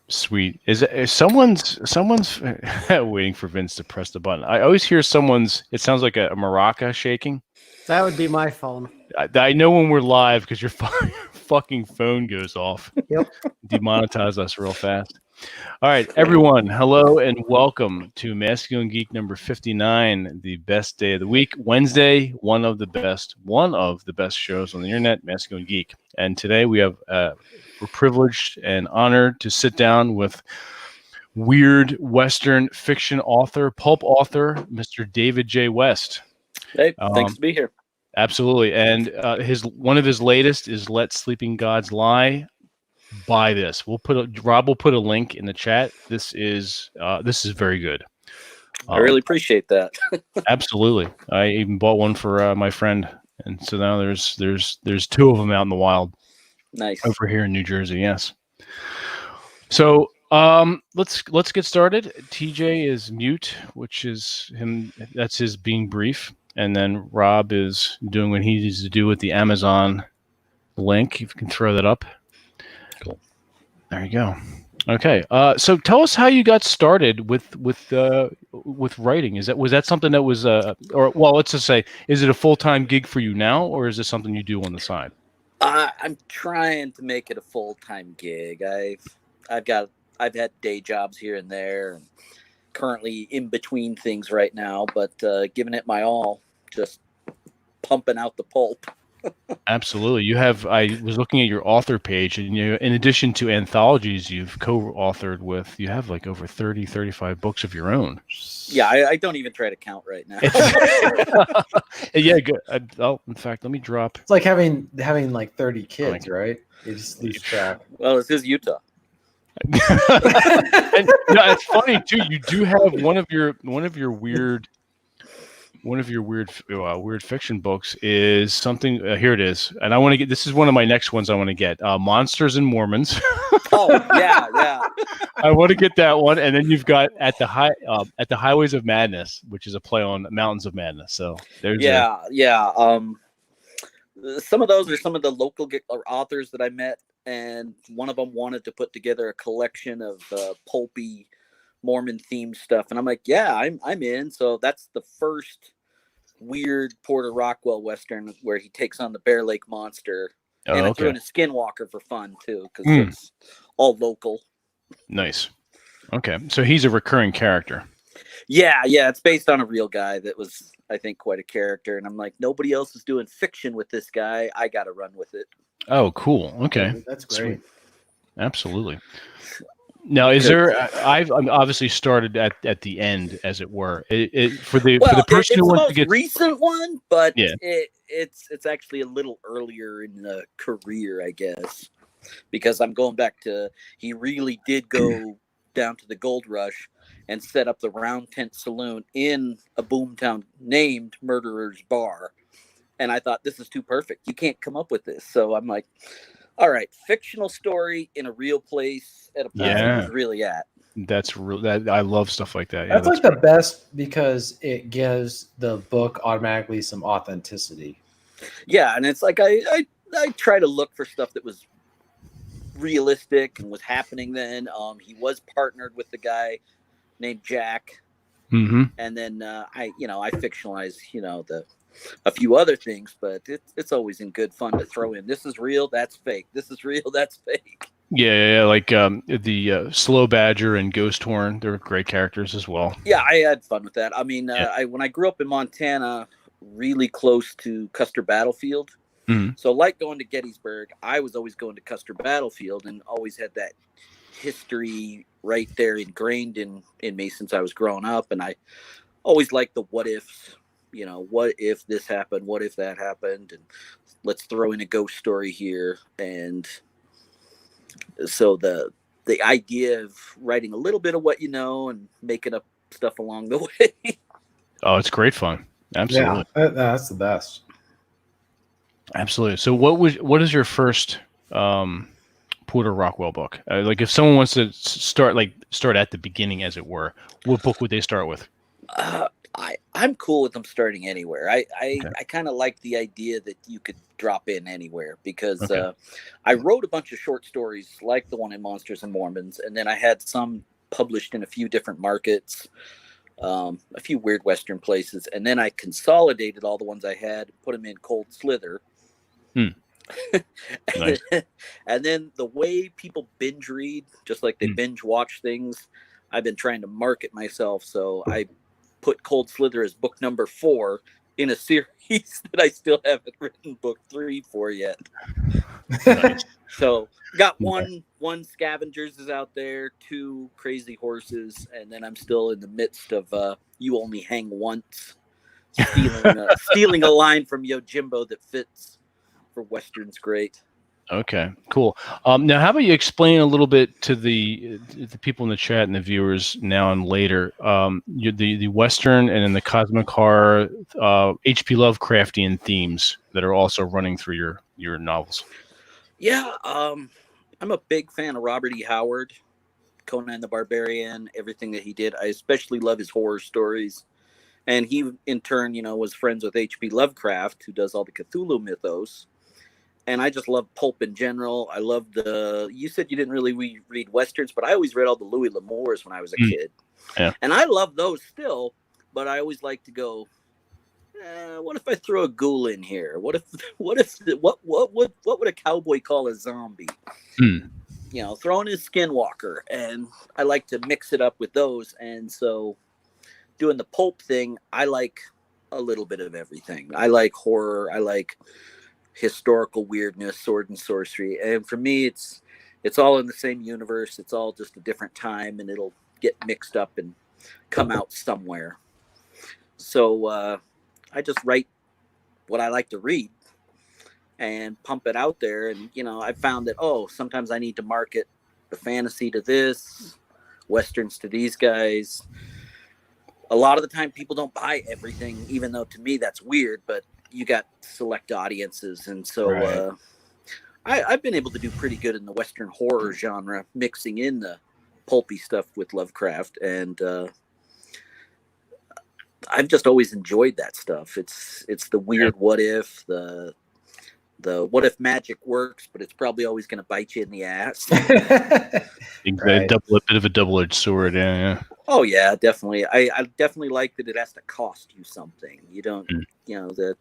Sweet. Is someone's waiting for Vince to press the button? I always hear someone's. It sounds like a maraca shaking. That would be my phone. I know when we're live because your fucking phone goes off. Yep. Demonetize us real fast. All right, everyone. Hello and welcome to Masculine Geek number 59, the best day of the week. Wednesday, one of the best shows on the internet, Masculine Geek. And today we're privileged and honored to sit down with weird Western fiction author, pulp author, Mr. David J. West. Hey, thanks to be here. Absolutely. And one of his latest is Let Sleeping Gods Lie. Buy this. Rob will put a link in the chat. This is very good. I really appreciate that. Absolutely. I even bought one for my friend, and so now there's two of them out in the wild. Nice. Over here in New Jersey, yes. So let's get started. TJ is mute, which is him. That's his being brief, and then Rob is doing what he needs to do with the Amazon link. If you can throw that up. Cool. There you go. Okay. So tell us how you got started with writing. Was that something that was let's just say, is it a full-time gig for you now, or is it something you do on the side? I'm trying to make it a full-time gig. I've had day jobs here and there, and currently in between things right now, but giving it my all, just pumping out the pulp. Absolutely. I was looking at your author page, and in addition to anthologies you've co-authored with, you have like over 30, 35 books of your own. Yeah, I don't even try to count right now. Yeah, good. In fact, let me drop. It's like having like 30 kids, right? You just lose track. Well, this is Utah. And, it's funny too. You do have one of your weird fiction books is something. Here it is, and I want to get. This is one of my next ones. I want to get Monsters and Mormons. Oh yeah. I want to get that one, and then you've got at the Highways of Madness, which is a play on Mountains of Madness. So there's some of those are some of the local authors that I met, and one of them wanted to put together a collection of pulpy Mormon themed stuff, and I'm like, yeah, I'm in. So that's the first weird Porter Rockwell Western where he takes on the Bear Lake Monster, and I threw in a Skinwalker for fun too, because it's all local. Nice. Okay, so he's a recurring character. Yeah, it's based on a real guy that was, I think, quite a character, and I'm like, nobody else is doing fiction with this guy. I got to run with it. Oh, cool. Okay, that's great. Sweet. Absolutely. Now, is there? I've obviously started at the end, as it were. For the person who wants to get recent one, but yeah. It's actually a little earlier in the career, I guess, because I'm going back to he really did go down to the gold rush and set up the Round Tent Saloon in a boomtown named Murderer's Bar, and I thought, this is too perfect. You can't come up with this, so I'm like, all right, fictional story in a real place at a place he's really at. That's real. I love stuff like that. Yeah, that's like the best because it gives the book automatically some authenticity. Yeah, and it's like I try to look for stuff that was realistic and was happening then. He was partnered with the guy named Jack, and then I fictionalize a few other things, but it's always in good fun to throw in. This is real, that's fake. This is real, that's fake. Yeah, like the Slow Badger and Ghost Horn. They're great characters as well. Yeah, I had fun with that. I mean, when I grew up in Montana, really close to Custer Battlefield, so like going to Gettysburg, I was always going to Custer Battlefield and always had that history right there ingrained in me since I was growing up, and I always liked the what ifs. What if this happened? What if that happened? And let's throw in a ghost story here. And so the idea of writing a little bit of what you know and making up stuff along the way. Oh, it's great fun. Absolutely. Yeah, that's the best. Absolutely. So what is your first Porter Rockwell book? Like if someone wants to start at the beginning, as it were, what book would they start with? I'm cool with them starting anywhere. I Okay. kind of like the idea that you could drop in anywhere because Okay. I wrote a bunch of short stories like the one in Monsters and Mormons, and then I had some published in a few different markets, a few weird Western places, and then I consolidated all the ones I had, put them in Cold Slither. Hmm. Nice. And then the way people binge read, just like they binge watch things, I've been trying to market myself. So I put Cold Slither as book number 4 in a series that I still haven't written book 3 for yet. Nice. So got one Scavengers is out there, 2 Crazy Horses, and then I'm still in the midst of You Only Hang Once, stealing a line from Yojimbo that fits for Westerns great. Okay, cool. Now, how about you explain a little bit to the people in the chat and the viewers now and later, the Western and then the cosmic horror, H.P. Lovecraftian themes that are also running through your novels. Yeah, I'm a big fan of Robert E. Howard, Conan the Barbarian, everything that he did. I especially love his horror stories. And he, in turn, was friends with H.P. Lovecraft, who does all the Cthulhu mythos. And I just love pulp in general. I love you said you didn't really read Westerns, but I always read all the Louis L'Amours when I was a kid. Yeah. And I love those still, but I always like to go, what if I throw a ghoul in here? What would a cowboy call a zombie? Throw in a skinwalker. And I like to mix it up with those. And so doing the pulp thing, I like a little bit of everything. I like horror. I like historical weirdness, sword and sorcery, and for me it's all in the same universe. It's all just a different time, and it'll get mixed up and come out somewhere. So I just write what I like to read and pump it out there. And I found that sometimes I need to market the fantasy to this, Westerns to these guys. A lot of the time people don't buy everything, even though to me that's weird, but you got select audiences. And so Right. I've been able to do pretty good in the Western horror genre, mixing in the pulpy stuff with Lovecraft. And I've just always enjoyed that stuff. It's the weird what if, the what if magic works, but it's probably always going to bite you in the ass. Right. A bit of a double-edged sword. Yeah. Oh yeah, definitely. I definitely like that it has to cost you something. You don't, that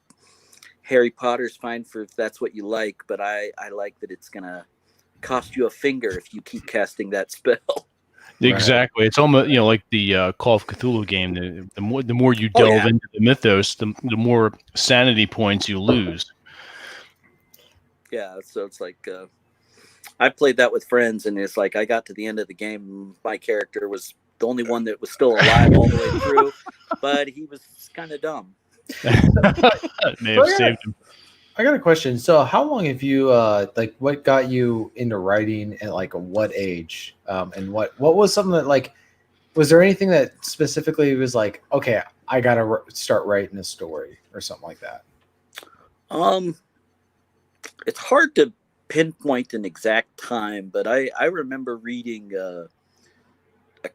Harry Potter's fine for if that's what you like, but I like that it's gonna cost you a finger if you keep casting that spell. Exactly. It's almost like the Call of Cthulhu game. The more you delve into the mythos, the more sanity points you lose. Yeah, so it's like I played that with friends, and it's like I got to the end of the game, my character was the only one that was still alive all the way through, but he was kind of dumb. May have saved him. I got a question. So how long have you what got you into writing at what age? And what was something that was there anything that specifically was like, okay, I got to start writing a story or something like that? It's hard to pinpoint an exact time, but I remember reading a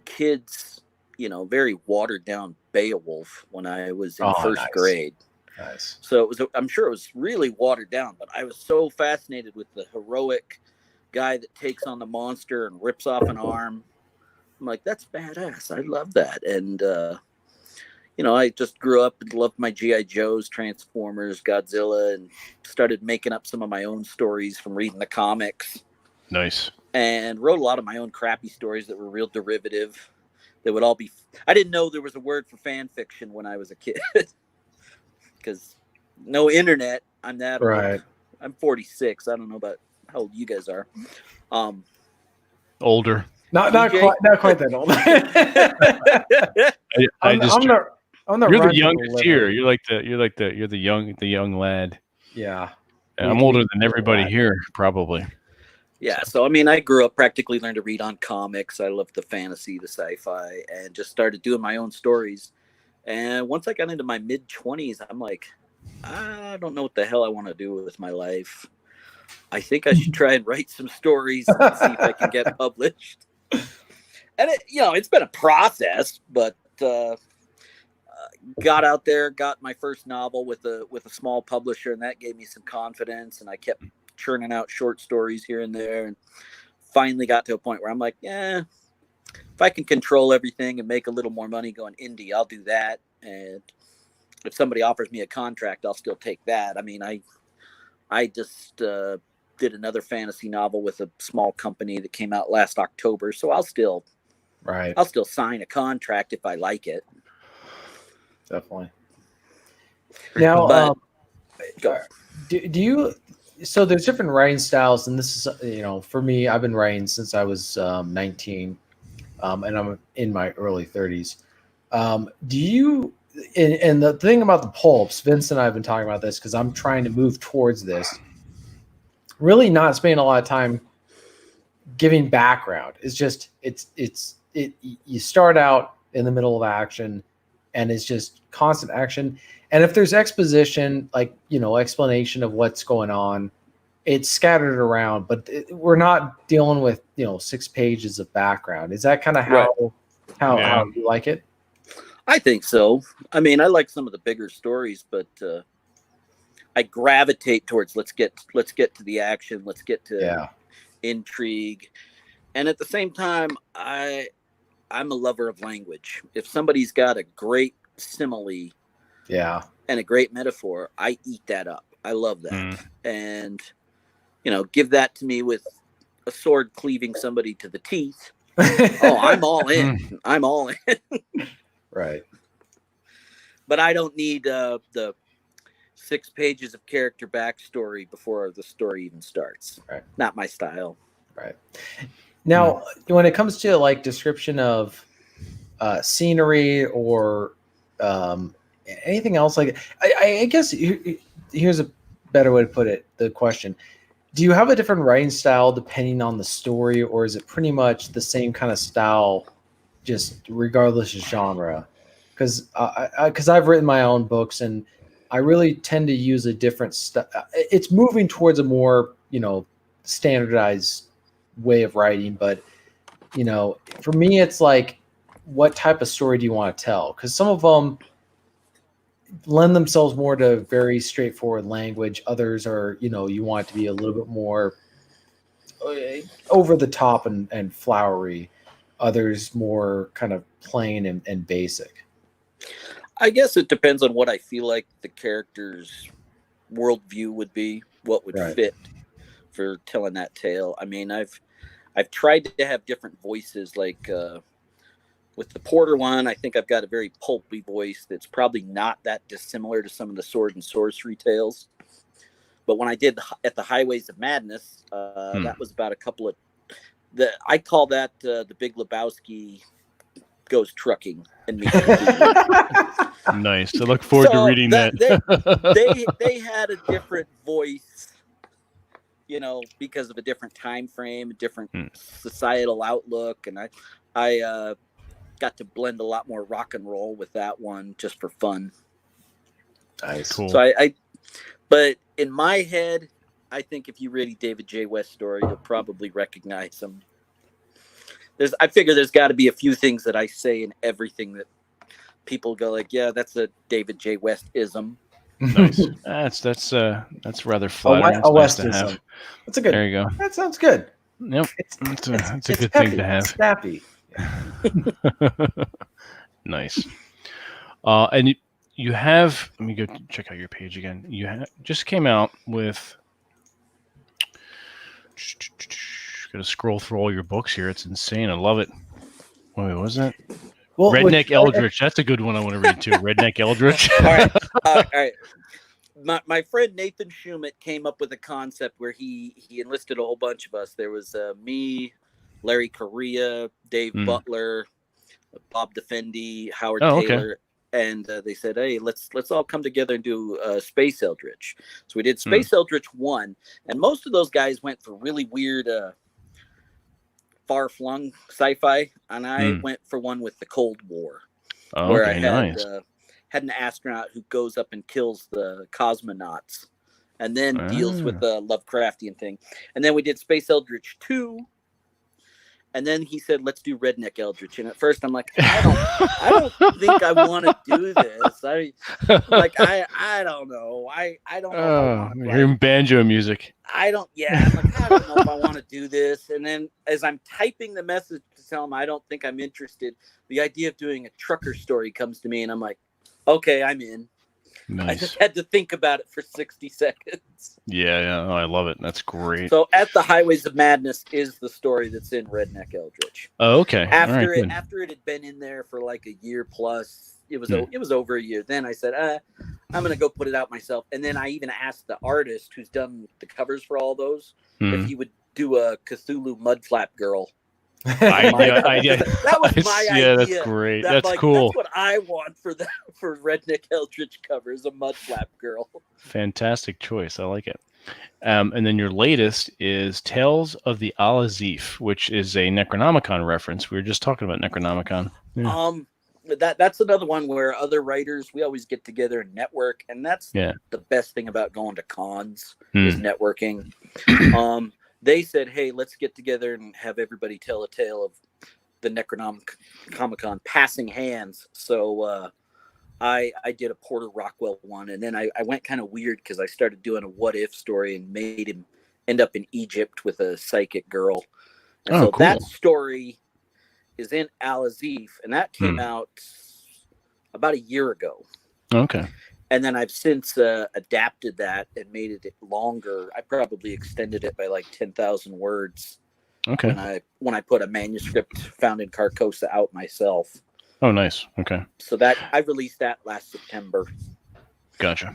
kid's, very watered down Beowulf when I was in first grade. Nice. So I'm sure it was really watered down, but I was so fascinated with the heroic guy that takes on the monster and rips off an arm. I'm like, that's badass. I love that. And, I just grew up and loved my G.I. Joes, Transformers, Godzilla, and started making up some of my own stories from reading the comics. Nice. And wrote a lot of my own crappy stories that were real derivative. That would all be... I didn't know there was a word for fan fiction when I was a kid. Because no internet. I'm that old. Right. I'm 46. I don't know about how old you guys are. Older. Not quite that old. You're the youngest here. You're the young lad. Yeah. I'm older than everybody here, probably. Yeah, so I grew up, practically learned to read on comics. I loved the fantasy, the sci-fi, and just started doing my own stories. And once I got into my mid-20s, I'm like, I don't know what the hell I want to do with my life. I think I should try and write some stories and see if I can get published. And it's been a process, but got out there, got my first novel with a small publisher, and that gave me some confidence. And I kept churning out short stories here and there, and finally got to a point where I'm like, yeah, if I can control everything and make a little more money going indie, I'll do that. And if somebody offers me a contract, I'll still take that. I mean, I just did another fantasy novel with a small company that came out last October, so I'll still sign a contract if I like it. Definitely. Now, do you? So there's different writing styles, and this is, for me, I've been writing since I was 19, and I'm in my early 30s. Do you? And the thing about the pulps, Vince and I have been talking about this because I'm trying to move towards this. Really, not spending a lot of time giving background. It's just you start out in the middle of action, and it's just constant action. And if there's exposition, like, explanation of what's going on, it's scattered around, but we're not dealing with, 6 pages of background. Is that kind of how you like it? I think so. I mean, I like some of the bigger stories, but I gravitate towards let's get to the action, let's get to intrigue. And at the same time, I'm a lover of language. If somebody's got a great simile and a great metaphor, I eat that up. I love that. And give that to me with a sword cleaving somebody to the teeth. Oh, I'm all in. I'm all in. Right. But I don't need the 6 pages of character backstory before the story even starts. Right. Not my style. Right. Now, when it comes to like description of scenery or anything else, like I guess here's a better way to put it. The question: do you have a different writing style depending on the story, or is it pretty much the same kind of style, just regardless of genre? Because I've written my own books, and I really tend to use a different style. It's moving towards a more standardized way of writing, but for me, it's like, what type of story do you want to tell? Because some of them lend themselves more to very straightforward language. Others are, you want it to be a little bit more over the top and flowery. Others more kind of plain and basic. I guess it depends on what I feel like the character's worldview would be, what would fit for telling that tale. I mean, I've tried to have different voices, like with the Porter one, I think I've got a very pulpy voice that's probably not that dissimilar to some of the sword and sorcery tales. But when I did at the Highways of Madness, that was about a couple of I call that the Big Lebowski goes trucking and meets Nice. I look forward to reading that. They had a different voice, because of a different time frame, a different societal outlook, and I got to blend a lot more rock and roll with that one just for fun. Nice. Cool. So but in my head, I think if you read a David J. West story, you'll probably recognize him. I figure there's got to be a few things that I say in everything that people go like, yeah, that's a David J. West ism. Nice. That's rather flattering. A Nice to Westism. have. That's a good. There you go. That sounds good. Yep. It's a good peppy. thing to have. It's snappy. Nice. And you have. Let me go check out your page again. You just came out with. Gotta scroll through all your books here. It's insane. I love it. Wait, what was that? Well, Redneck Eldritch. That's a good one I want to read too. Redneck Eldritch. All right. My friend Nathan Schumett came up with a concept where he enlisted a whole bunch of us. There was me, Larry Correa, Dave Butler, Bob Defendi, Howard Taylor, and they said, "Hey, let's all come together and do Space Eldritch." So we did Space Eldritch 1, and most of those guys went for really weird, far-flung sci-fi, and I went for one with the Cold War, where I had an astronaut who goes up and kills the cosmonauts, and then deals with the Lovecraftian thing. And then we did Space Eldritch 2, And then he said, "Let's do Redneck Eldritch." And at first, I'm like, I don't think I want to do this. I don't know. I don't know. If I want to hearing banjo music. I'm like, I don't know if I want to do this. And then as I'm typing the message to tell him I don't think I'm interested, the idea of doing a trucker story comes to me, and I'm like, okay, I'm in. Nice. I just had to think about it for 60 seconds. Yeah. Oh, I love it. That's great. So At the Highways of Madness is the story that's in Redneck Eldritch. Oh, okay. After it had been in there for like a year plus, it was over a year. Then I said, I'm going to go put it out myself. And then I even asked the artist who's done the covers for all those if he would do a Cthulhu Mudflap Girl. That was my idea. Yeah, that's great. That's cool. That's what I want for Redneck Eldritch covers, a Mudflap Girl. Fantastic choice. I like it. And then your latest is Tales of the Al-Azif, which is a Necronomicon reference. We were just talking about Necronomicon. Yeah. That's another one where other writers, we always get together and network, and that's the best thing about going to cons is networking. They said, hey, let's get together and have everybody tell a tale of the Necronomicon passing hands. So I did a Porter Rockwell one, and then I went kind of weird because I started doing a what if story and made him end up in Egypt with a psychic girl. And so cool. That story is in Al-Azif, and that came out about a year ago. Okay. And then I've since adapted that and made it longer. I probably extended it by like 10,000 words. Okay. When I put a manuscript found in Carcosa out myself. Oh, nice. Okay. So that I released that last September. Gotcha.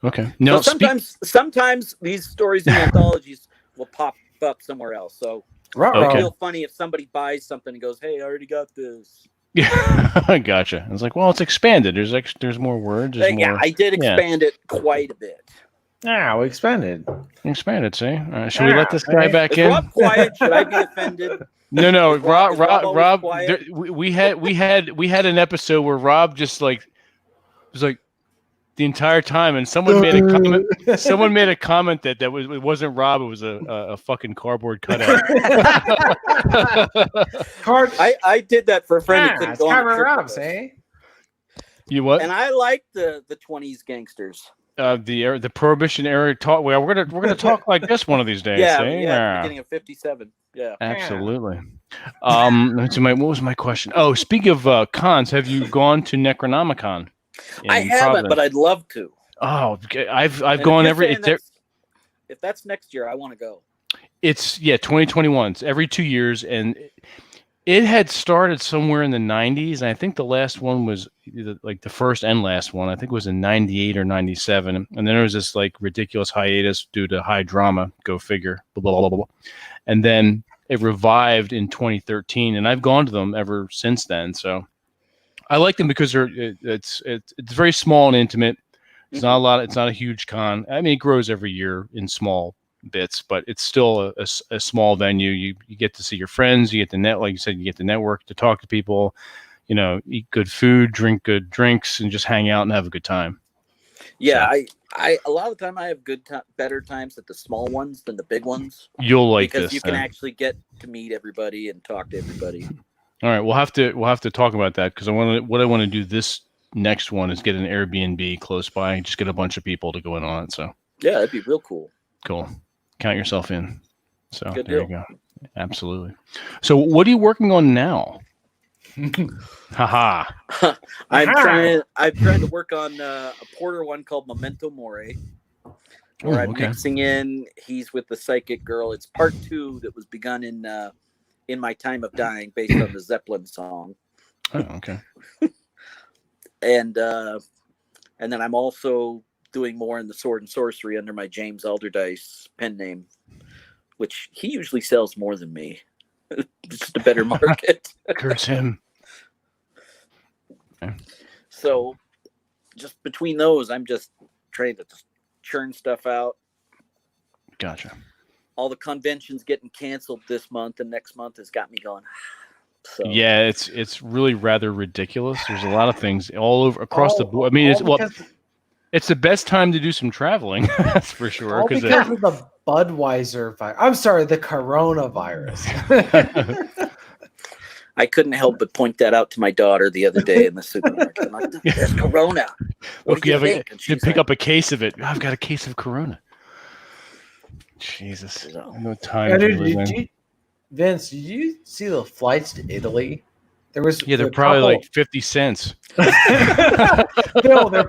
Okay. Now, so sometimes these stories in anthologies will pop up somewhere else. So it's real funny if somebody buys something and goes, "Hey, I already got this." Yeah, I gotcha. It's like, well, it's expanded. There's more words. I did expand it quite a bit. Yeah, we expanded. Expanded. See, should we let this guy back in? Rob quiet? Should I be offended? No. Rob. We had an episode where Rob just was like the entire time, and someone made a comment. Someone made a comment that it wasn't Rob. It was a fucking cardboard cutout. I did that for a friend who couldn't go on a trip Rob, with us. eh? You what? And I like the 20s gangsters. The Prohibition era talk. Well, we're gonna talk like this one of these days. Yeah. Beginning of 57. Yeah. Absolutely. What was my question? Oh, speaking of cons, have you gone to Necronomicon? I haven't, but I'd love to. Oh, I've gone every. If that's next year, I want to go. It's 2021. It's every 2 years, and it had started somewhere in the 90s. And I think the last one was like the first and last one. I think it was in 98 or 97, and then there was this like ridiculous hiatus due to high drama. Go figure. Blah blah blah blah. And then it revived in 2013, and I've gone to them ever since then. So I like them because it's very small and intimate. It's not a lot. It's not a huge con. I mean, it grows every year in small bits, but it's still a small venue. You get to see your friends. You get the like you said, you get the network to talk to people. Eat good food, drink good drinks, and just hang out and have a good time. Yeah, so, I a lot of the time I have better times at the small ones than the big ones. You'll like because this you can actually get to meet everybody and talk to everybody. All right, we'll have to talk about that because what I want to do this next one is get an Airbnb close by and just get a bunch of people to go in on it. So yeah, that'd be real cool. Cool. Count yourself in. So Good there deal. you go. Absolutely. So what are you working on now? Haha. I'm trying to work on a Porter one called Memento Mori. Where I'm mixing in. He's with the psychic girl. It's part 2 that was begun in My Time of Dying, based on the Zeppelin song. Oh, okay. And then I'm also doing more in the Sword and Sorcery under my James Alderdice pen name, which he usually sells more than me. Just a better market. Curse him. Okay. So just between those, I'm just trying to churn stuff out. Gotcha. All the conventions getting canceled this month and next month has got me going. So. Yeah, it's really rather ridiculous. There's a lot of things all over across the board. I mean, it's the best time to do some traveling. That's for sure. All because of the Budweiser virus. I'm sorry, the coronavirus. I couldn't help but point that out to my daughter the other day in the supermarket. I'm like, there's Corona. What do you think? And You she's pick like, up a case of it. I've got a case of Corona. Jesus. So- No time to live in. Vince, did you see the flights to Italy? There was Yeah, they're a probably couple- like 50 cents. Bill, they're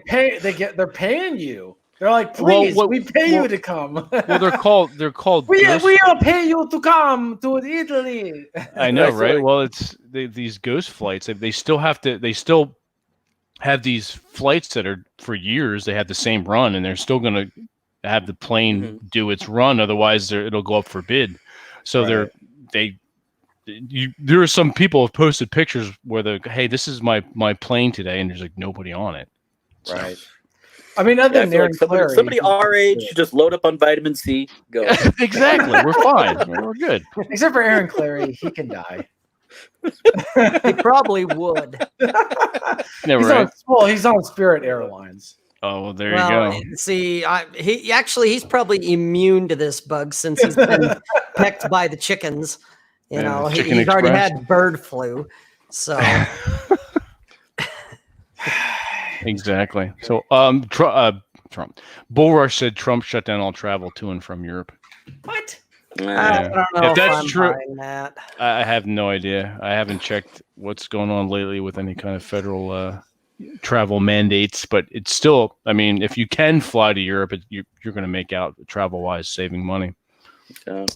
paying you. They're like, please, we pay you to come. Well, they're called we ghost. will pay you to come to Italy. I know, I feel right? like- Well, it's these ghost flights. They still have these flights that are for years. They have the same run, and they're still going to have the plane do its run. Otherwise, it'll go up for bid. So there are some people have posted pictures where hey, this is my plane today, and there's like nobody on it. So, Right. I mean, other Yeah, I than feel Aaron like Clary, somebody our age should just load up on vitamin C. Go. exactly. We're fine. We're good. except for Aaron Clary, he can die. He probably would. Yeah, He's on Spirit Airlines. Oh, well, there you go. See, he's probably immune to this bug since he's been pecked by the chickens. You know, Chicken he's already Express. had bird flu. So Exactly. So, Trump. Bullrush said Trump shut down all travel to and from Europe. What? I don't know If that's I'm true, buying that. I have no idea. I haven't checked what's going on lately with any kind of federal travel mandates, but it's still. I mean, if you can fly to Europe, you're going to make out travel-wise saving money. The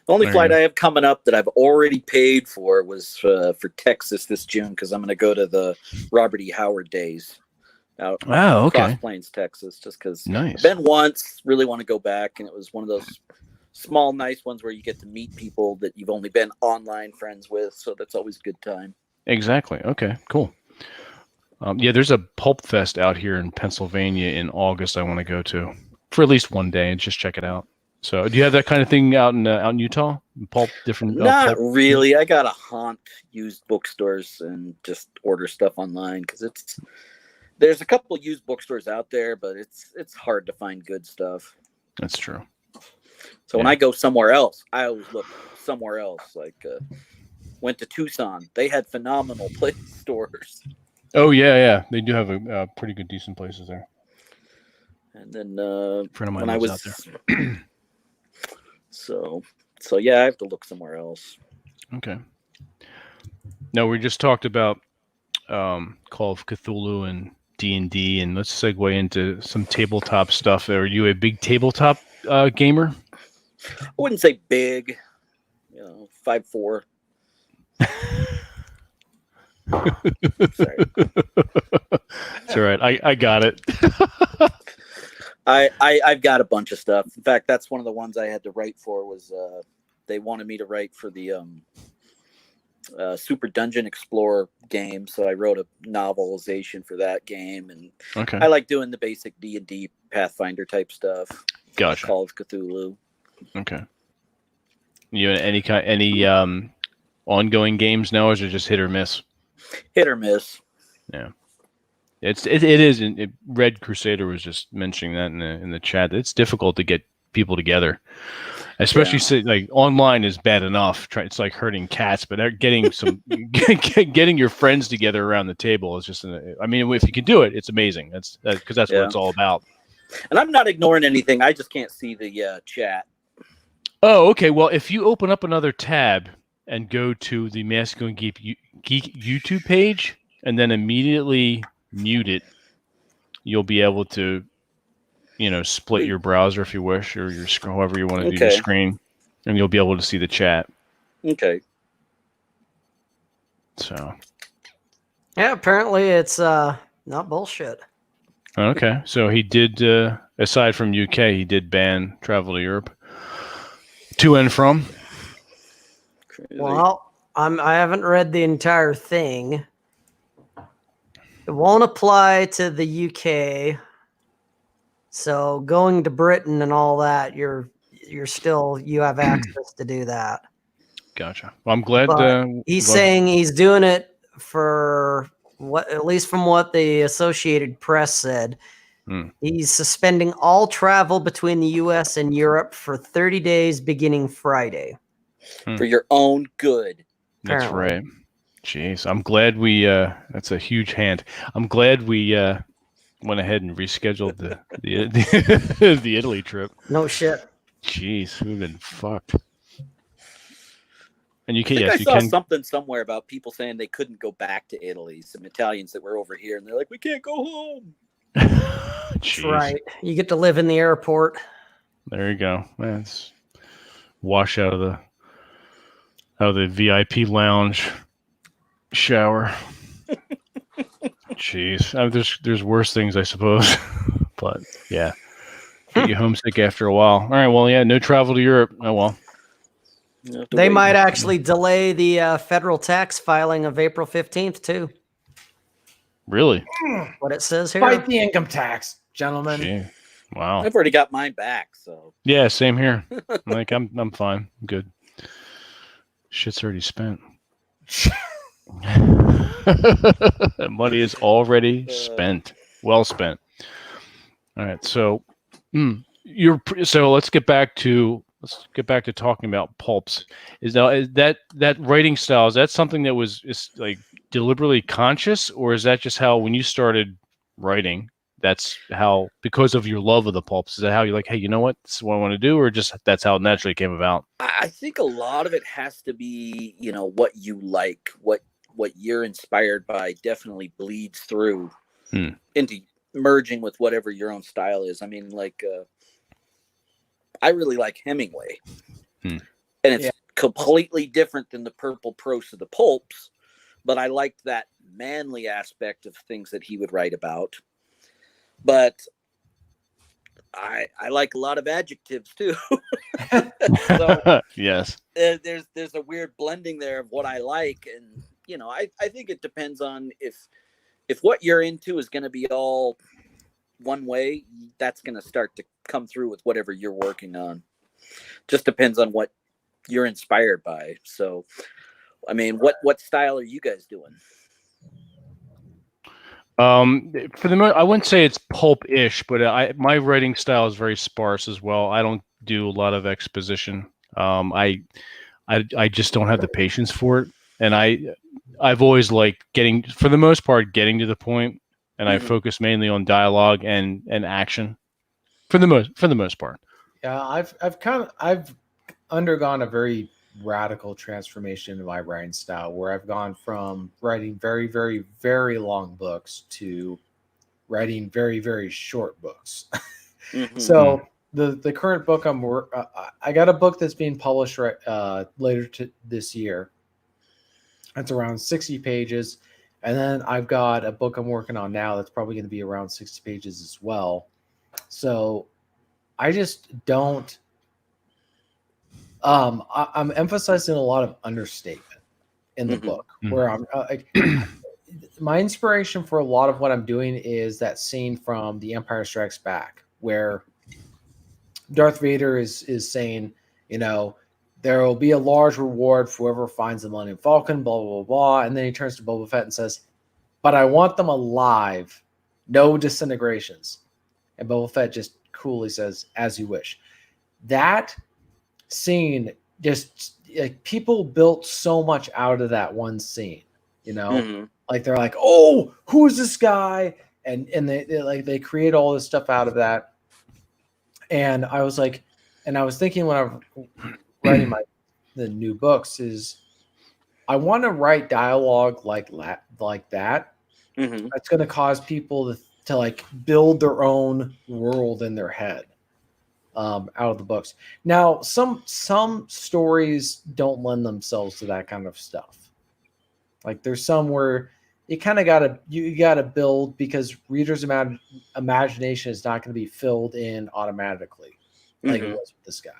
only flight I have coming up that I've already paid for was for Texas this June because I'm going to go to the Robert E. Howard days out Cross Plains, Texas, just because Nice. I've been once, really want to go back, and it was one of those small, nice ones where you get to meet people that you've only been online friends with, so that's always a good time. Exactly. Okay, cool. Yeah, there's a Pulp Fest out here in Pennsylvania in August I want to go to for at least one day and just check it out. So, do you have that kind of thing out in Utah? Pulp, different? Not really. I gotta haunt used bookstores and just order stuff online because there's a couple used bookstores out there, but it's hard to find good stuff. That's true. So when I go somewhere else, I always look somewhere else. Like went to Tucson, they had phenomenal place stores. Oh yeah, they do have a pretty good, decent places there. And then Friend of mine when I lives was out there. so yeah, I have to look somewhere else. Okay. No, we just talked about Call of Cthulhu and D&D, and let's segue into some tabletop stuff. Are you a big tabletop gamer? I wouldn't say big, 5'4". Sorry. It's all right. I got it. I've got a bunch of stuff. In fact, that's one of the ones I had to write for was they wanted me to write for the Super Dungeon Explorer game, so I wrote a novelization for that game, and I like doing the basic D&D Pathfinder type stuff. Gotcha. Call of Cthulhu. Okay. You any ongoing games now, or is it just hit or miss? Hit or miss. Yeah. It is. Red Crusader was just mentioning that in the chat. It's difficult to get people together, especially like online is bad enough. It's like herding cats, but getting getting your friends together around the table is just. I mean, if you can do it, it's amazing. That's because that's what it's all about. And I'm not ignoring anything. I just can't see the chat. Oh, okay. Well, if you open up another tab and go to the Masculine Geek YouTube page, and then immediately mute it, you'll be able to, split your browser if you wish, or your however you want to do your screen, and you'll be able to see the chat. Okay. So. Yeah, apparently it's not bullshit. Okay, so he did. Aside from UK, he did ban travel to Europe, to and from. Crazy. Well, I haven't read the entire thing. It won't apply to the UK. So going to Britain and all that, you have access to do that. Gotcha. Well, I'm glad. He's saying he's doing it for at least from what the Associated Press said. He's suspending all travel between the U.S. and Europe for 30 days beginning Friday. For your own good. That's right. Jeez, I'm glad we. That's a huge hand. I'm glad we went ahead and rescheduled the Italy trip. No shit. Jeez, we've been fucked. And you I can, think yes, I you saw can. something somewhere about people saying they couldn't go back to Italy. Some Italians that were over here, and they're like, "We can't go home." That's Jeez. right. You get to live in the airport. There you go. That's wash out of the VIP lounge shower. Jeez, I mean, there's worse things, I suppose. But yeah, get you homesick after a while. All right, well, yeah, no travel to Europe. Oh well. They might actually delay the federal tax filing of April 15th too. Really? What it says here. Fight the income tax, gentlemen. Gee. Wow. I've already got mine back, so Yeah, same here. Like I'm fine. I'm good. Shit's already spent. Money is already spent. Well spent. All right, so let's get back to talking about pulps. Is that writing style, is that something that is like deliberately conscious, or is that just how when you started writing, that's how, because of your love of the pulps, is that how you're like, hey, you know what, this is what I want to do, or just that's how it naturally came about? I think a lot of it has to be, what you like, what you're inspired by definitely bleeds through into merging with whatever your own style is. I mean, like, I really like Hemingway, and it's completely different than the purple prose of the pulps, but I liked that manly aspect of things that he would write about. But I like a lot of adjectives too. So yes, there's a weird blending there of what I like, and I think it depends on if what you're into is going to be all one way, that's going to start to come through with whatever you're working on. Just depends on what you're inspired by. So, I mean, what style are you guys doing? For the most, I wouldn't say it's pulp-ish, but my writing style is very sparse as well. I don't do a lot of exposition. I just don't have the patience for it, and I've always liked for the most part, getting to the point, and I focus mainly on dialogue and action for the most part. Yeah, I've undergone a very radical transformation in my writing style, where I've gone from writing very, very, very long books to writing very, very short books. So the current book I got a book that's being published later this year. It's around 60 pages. And then I've got a book I'm working on now that's probably going to be around 60 pages as well. So I just don't. I'm emphasizing a lot of understatement in the book, where I'm my inspiration for a lot of what I'm doing is that scene from The Empire Strikes Back, where Darth Vader is saying, there will be a large reward for whoever finds the Millennium Falcon, blah, blah, blah, blah. And then he turns to Boba Fett and says, but I want them alive, no disintegrations. And Boba Fett just coolly says, as you wish. That scene, just like, people built so much out of that one scene, like they're like, oh, who's this guy? And they create all this stuff out of that. And I was like, I was thinking when I'm writing the new books is I want to write dialogue like that. That's going to cause people to like build their own world in their head out of the books. Now, some stories don't lend themselves to that kind of stuff. Like there's some where you kind of gotta build, because readers' imagination is not going to be filled in automatically like it was with this guy.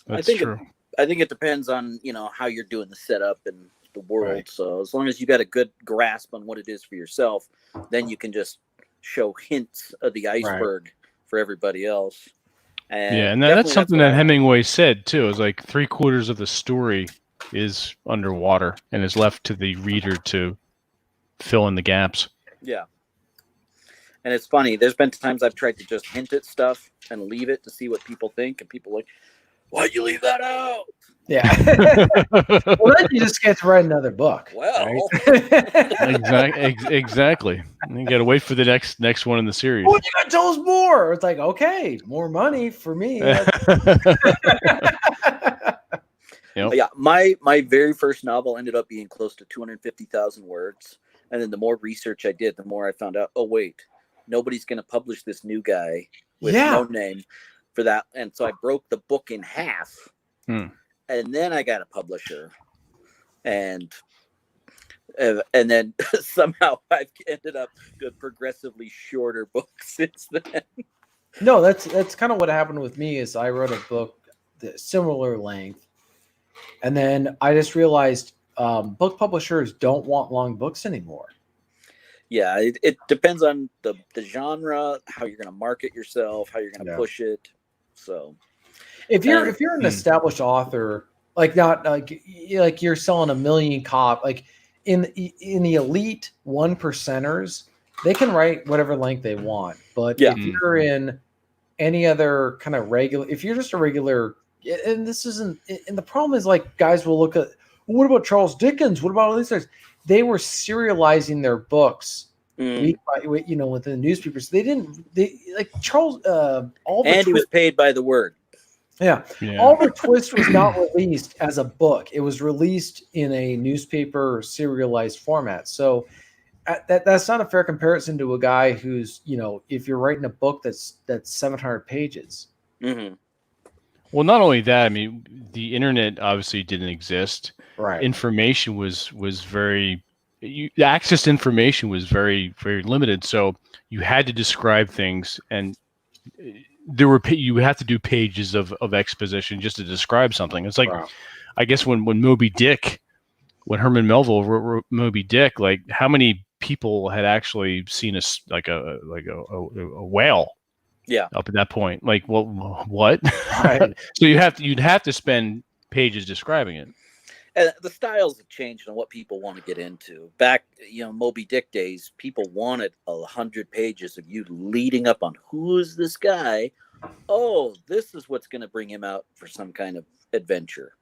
That's true. I think it depends on how you're doing the setup and the world. Right. So as long as you got a good grasp on what it is for yourself, then you can just show hints of the iceberg for everybody else. And that's something that Hemingway said too. Is like 3/4 of the story is underwater and is left to the reader to fill in the gaps. Yeah. And it's funny. There's been times I've tried to just hint at stuff and leave it to see what people think, and people like, Why'd you leave that out? Yeah. Well, then you just get to write another book. Well, right? Exactly. You got to wait for the next one in the series. Well, you got to tell us more. It's like, okay, more money for me. Yep. Yeah, my very first novel ended up being close to 250,000 words, and then the more research I did, the more I found out. Oh wait, nobody's going to publish this new guy with no name for that, and so I broke the book in half, and then I got a publisher, and then somehow I've ended up with progressively shorter books since then. No, that's kind of what happened with me. Is I wrote a book similar length. And then I just realized book publishers don't want long books anymore. Yeah, it depends on the genre, how you're going to market yourself, how you're going to push it. So, if you're an established author, like not like you're selling 1 million like in the elite 1%ers, they can write whatever length they want. But if you're in any other kind of regular, if you're just a regular. And this isn't, and the problem is like guys will look at, what about Charles Dickens? What about all these things? They were serializing their books week by week, with the newspapers. They like Charles. He was paid by the word. Yeah. Oliver Twist was not released as a book. It was released in a newspaper serialized format. So that's not a fair comparison to a guy who's, if you're writing a book that's 700 pages. Mm-hmm. Well, not only that, I mean, the internet obviously didn't exist. Right. Information was very, access to information was very, very limited. So you had to describe things, and you had to do pages of exposition just to describe something. It's like, I guess when Moby Dick, when Herman Melville wrote Moby Dick, like how many people had actually seen a whale? Yeah. Up at that point, like, well, what? Right. So you'd have to spend pages describing it. And the styles have changed on what people want to get into. Back, Moby Dick days, people wanted 100 pages of you leading up on who is this guy. Oh, this is what's going to bring him out for some kind of adventure.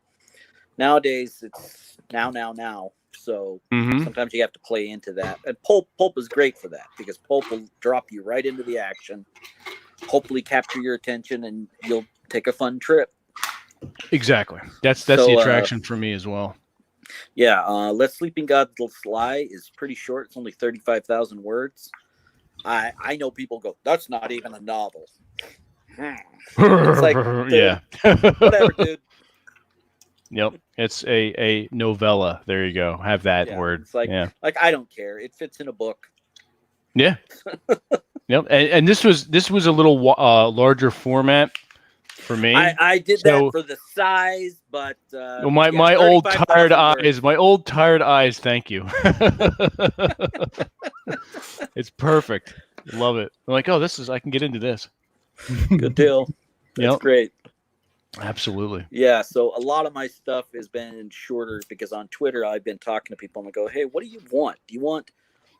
Nowadays, it's now. So sometimes you have to play into that. And pulp is great for that because pulp will drop you right into the action. Hopefully capture your attention and you'll take a fun trip. Exactly. That's the attraction for me as well. Yeah. Let Sleeping Gods Lie is pretty short. It's only 35,000 words. I know people go, that's not even a novel. It's like, yeah. Whatever, dude. Yep. It's a novella. There you go. Have that word. It's like, I don't care. It fits in a book. Yeah. Yep. And this was a little larger format for me. I did that for the size, but my old tired eyes. My old tired eyes. Thank you. It's perfect. Love it. I'm like, oh, I can get into this. Good deal. That's great. Absolutely. Yeah. So a lot of my stuff has been shorter because on Twitter I've been talking to people and I go, hey, what do you want? Do you want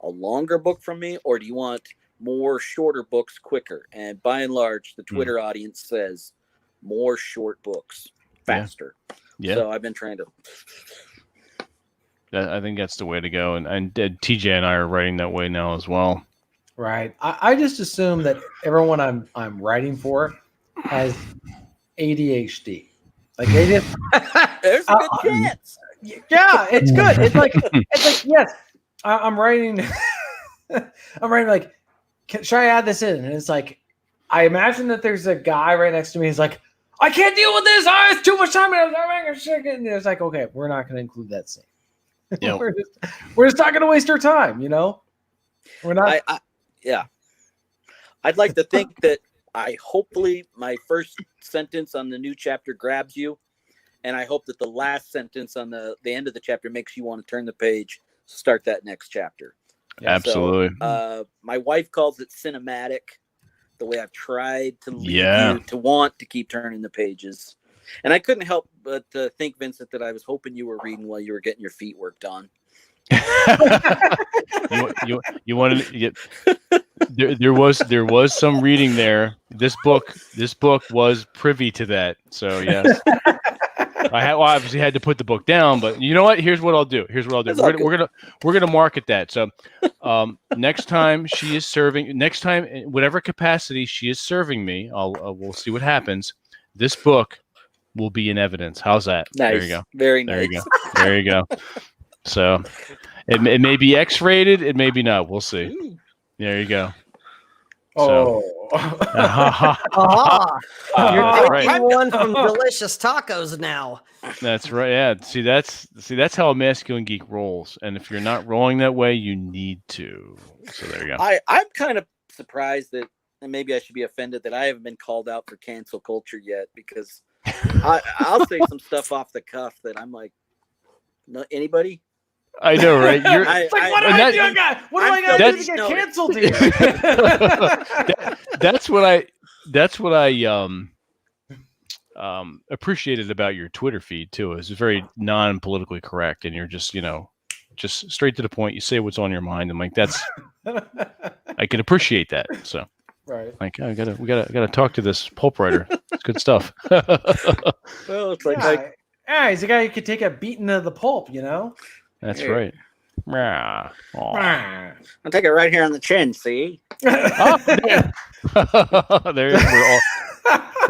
a longer book from me, or do you want more shorter books quicker? And by and large, the Twitter audience says more short books faster. Yeah. So I've been trying to. I think that's the way to go, and TJ and I are writing that way now as well. Right. I just assume that everyone I'm writing for has ADHD. Like they just. There's a good chance. Yeah, it's good. It's like yes, I'm writing. I'm writing like, should I add this in? And it's like, I imagine that there's a guy right next to me. He's like, I can't deal with this. It's too much time. And it's like, okay, we're not going to include that scene. Yep. we're just not going to waste our time. We're not. Yeah. I'd like to think that hopefully my first sentence on the new chapter grabs you. And I hope that the last sentence on the end of the chapter makes you want to turn the page, start that next chapter. Absolutely. So, my wife calls it cinematic, the way I've tried to lead you to want to keep turning the pages. And I couldn't help but think, Vincent, that I was hoping you were reading while you were getting your feet worked on. You want to? There was some reading there. This book was privy to that. So yes, obviously had to put the book down. But you know what? Here's what I'll do. We're gonna market that. So next time she is serving, next time in whatever capacity she is serving me, we'll see what happens. This book will be in evidence. How's that? Nice. There you go. Very there nice. You go. There you go. So it may be X-rated. It may be not. We'll see. Ooh. There you go. Oh. You're right. taking one from Delicious Tacos now. That's right. Yeah. See, that's how a masculine geek rolls. And if you're not rolling that way, you need to. So there you go. I'm kind of surprised that, and maybe I should be offended that I haven't been called out for cancel culture yet, because I'll say some stuff off the cuff that I'm like, no, anybody? I know, right? You're It's like, what do I do to get canceled here? That's what I appreciated about your Twitter feed too. It's very non-politically correct, and you're just just straight to the point. You say what's on your mind. I'm like, I can appreciate that. So right, like, we gotta talk to this pulp writer. It's good stuff. Well, it's like he's a guy who could take a beating of the pulp, That's right. I'll take it right here on the chin. See?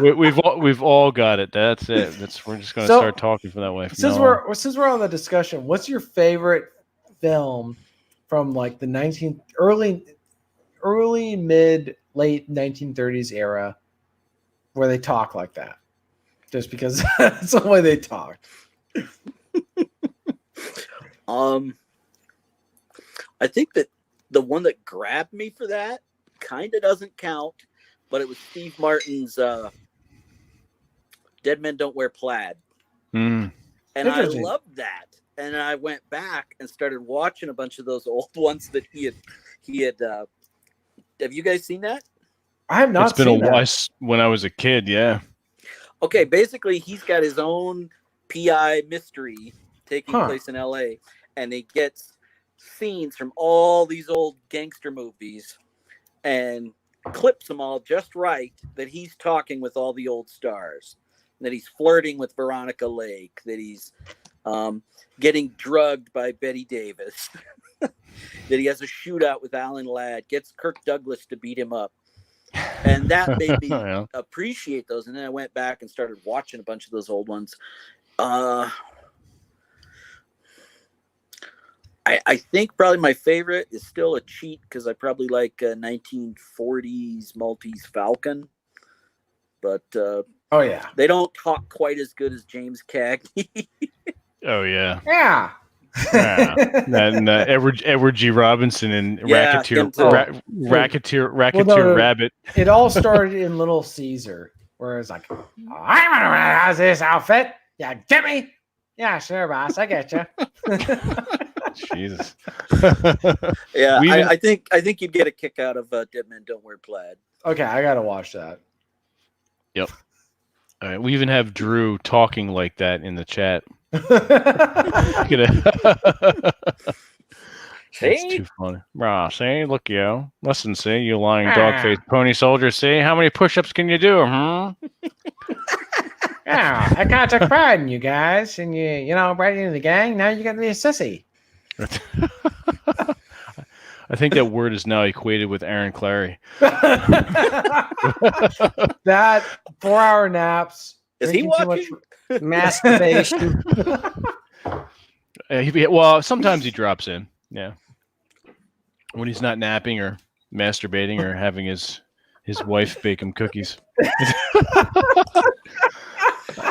We've all got it. That's it. We're just gonna start talking from that way. Since we're on the discussion, what's your favorite film from like the early mid late 1930s era where they talk like that? Just because that's the way they talk. I think that the one that grabbed me for that kind of doesn't count, but it was Steve Martin's Dead Men Don't Wear Plaid. Mm. And I loved that. And I went back and started watching a bunch of those old ones that he had have you guys seen that? I have not seen that. It's been a while when I was a kid, yeah. Okay, basically he's got his own PI mystery taking place in LA, and he gets scenes from all these old gangster movies and clips them all just right that he's talking with all the old stars, that he's flirting with Veronica Lake, that he's getting drugged by Betty Davis, that he has a shootout with Alan Ladd, gets Kirk Douglas to beat him up. And that made me appreciate those. And then I went back and started watching a bunch of those old ones. I think probably my favorite is still a cheat, because I probably like 1940s Maltese Falcon. But they don't talk quite as good as James Cagney. Oh yeah. Yeah. And Edward G. Robinson and Racketeer Rabbit. It all started in Little Caesar, where it's like, I'm gonna wear this outfit. Yeah, get me. Yeah, sure, boss. I get you. Jesus. Yeah, I think you'd get a kick out of Dead Men Don't Wear Plaid. Okay, I gotta watch that. Yep. All right, we even have Drew talking like that in the chat. See? That's too funny. See, look, listen, see, you lying dog-faced pony soldier. See, how many push-ups can you do? Yeah, I kind of took pride in you guys, and you right into the gang. Now you got to be a sissy. I think that word is now equated with Aaron Clary. That 4-hour naps. Is he watching? Masturbation. Well, sometimes he drops in. Yeah. When he's not napping or masturbating or having his wife bake him cookies.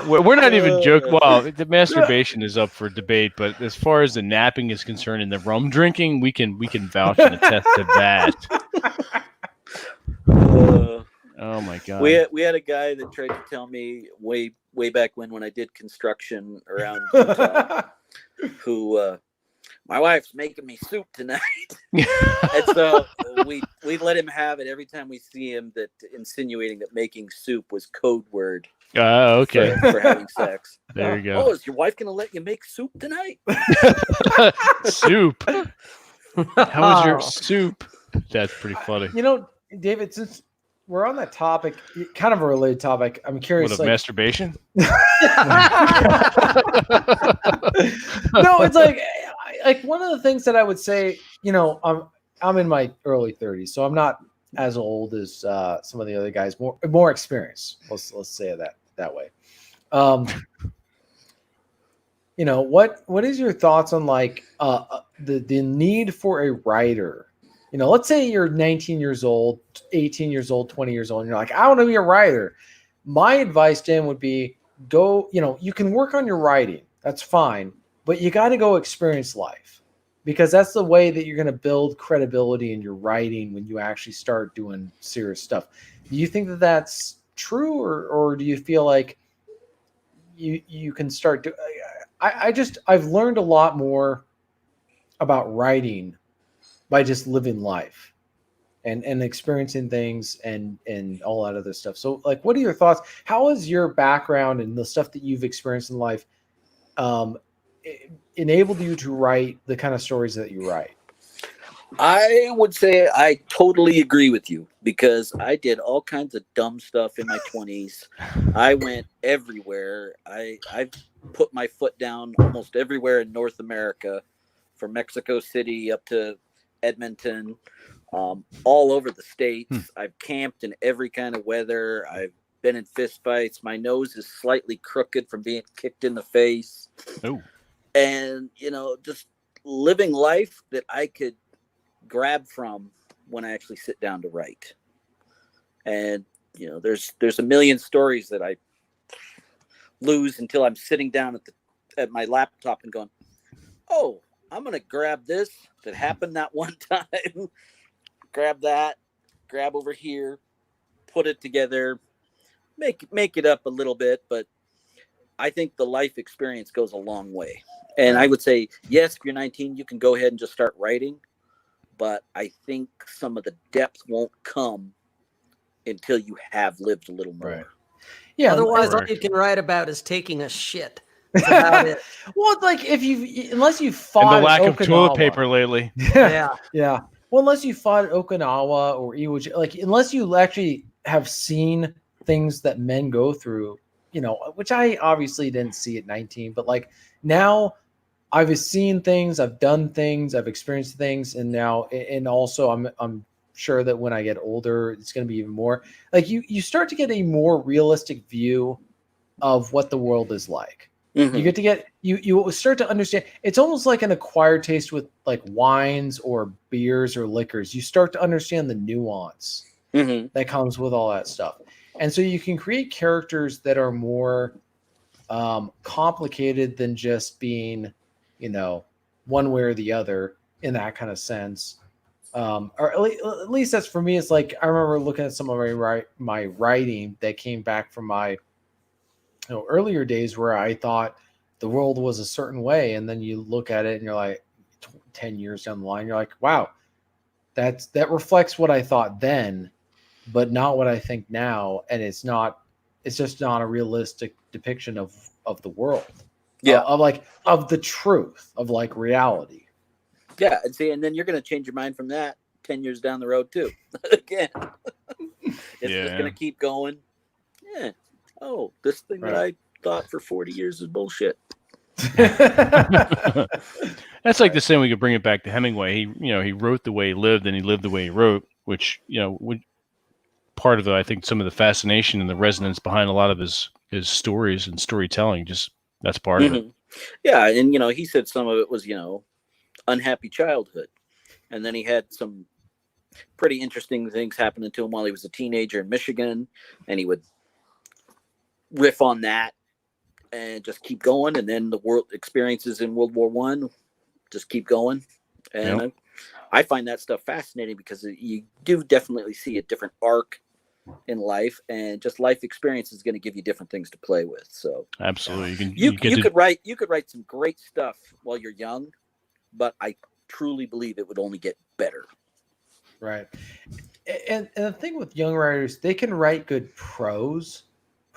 We're not even joking. Well, the masturbation is up for debate, but as far as the napping is concerned and the rum drinking, we can vouch and attest to that. Oh my God. We had a guy that tried to tell me way back when I did construction around who my wife's making me soup tonight. And so we let him have it every time we see him, that insinuating that making soup was code word Okay. for having sex. There you Oh, go. is your wife gonna let you make soup tonight? Soup. How was your soup? That's pretty funny. You know, David, since we're on that topic, kind of a related topic, I'm What, curious. of Like, masturbation? no, it's like one of the things that I would say. You know, I'm in my early 30s, so I'm not as old as some of the other guys. More experienced. Let's say that way. You know, what is your thoughts on like the need for a writer? You know, let's say you're 19 years old, 18 years old, 20 years old, and you're like, I want to be a writer. My advice to him would be go, you know, you can work on your writing. That's fine, but you got to go experience life, because that's the way that you're going to build credibility in your writing when you actually start doing serious stuff. Do you think that that's true, or do you feel like you can start to I've learned a lot more about writing by just living life and experiencing things and all that other stuff. So like, what are your thoughts? How has your background and the stuff that you've experienced in life enabled you to write the kind of stories that you write? I would say I totally agree with you, because I did all kinds of dumb stuff in my 20s. I went everywhere. I put my foot down almost everywhere in North America, from Mexico City up to Edmonton, all over the states. I've camped in every kind of weather. I've been in fist fights. My nose is slightly crooked from being kicked in the face. Oh. And, you know, just living life that I could grab from when I actually sit down to write. And, you know, there's a million stories that I lose until I'm sitting down at my laptop and going, oh, I'm going to grab this that happened that one time, grab that, grab over here, put it together, make it up a little bit. But I think the life experience goes a long way. And I would say, yes, if you're 19, you can go ahead and just start writing. But I think some of the depth won't come until you have lived a little more. Right. Yeah. Otherwise, all you can write about is taking a shit. That's about it. Well, like unless you fought and the lack Okinawa, of toilet paper lately. Yeah. Yeah. Well, unless you fought at Okinawa or Iwo Jima, like unless you actually have seen things that men go through, you know, which I obviously didn't see at 19, but like now I've seen things, I've done things, I've experienced things, and now, and also I'm sure that when I get older, it's going to be even more. Like you start to get a more realistic view of what the world is like. Mm-hmm. You start to understand. It's almost like an acquired taste with like wines or beers or liquors. You start to understand the nuance that comes with all that stuff, and so you can create characters that are more complicated than just being, you know, one way or the other in that kind of sense. Or at least that's for me. It's like I remember looking at some of my writing that came back from my earlier days where I thought the world was a certain way, and then you look at it and you're like 10 years down the line, you're like, wow, that reflects what I thought then, but not what I think now. And it's just not a realistic depiction of the world. Yeah. Of the truth of like reality. Yeah. And see, and then you're going to change your mind from that 10 years down the road too. Again, it's just going to keep going. Yeah. Oh, this thing that I thought for 40 years is bullshit. That's like the same. We could bring it back to Hemingway. He wrote the way he lived, and he lived the way he wrote, which would part of the, I think, some of the fascination and the resonance behind a lot of his stories and storytelling. Just that's part of it. Yeah, and he said some of it was unhappy childhood, and then he had some pretty interesting things happening to him while he was a teenager in Michigan, and he would riff on that and just keep going, and then the world experiences in World War I just keep going. And I find that stuff fascinating because you do definitely see a different arc in life, and just life experience is going to give you different things to play with. So absolutely, you could write some great stuff while you're young, but I truly believe it would only get better. Right. And the thing with young writers, they can write good prose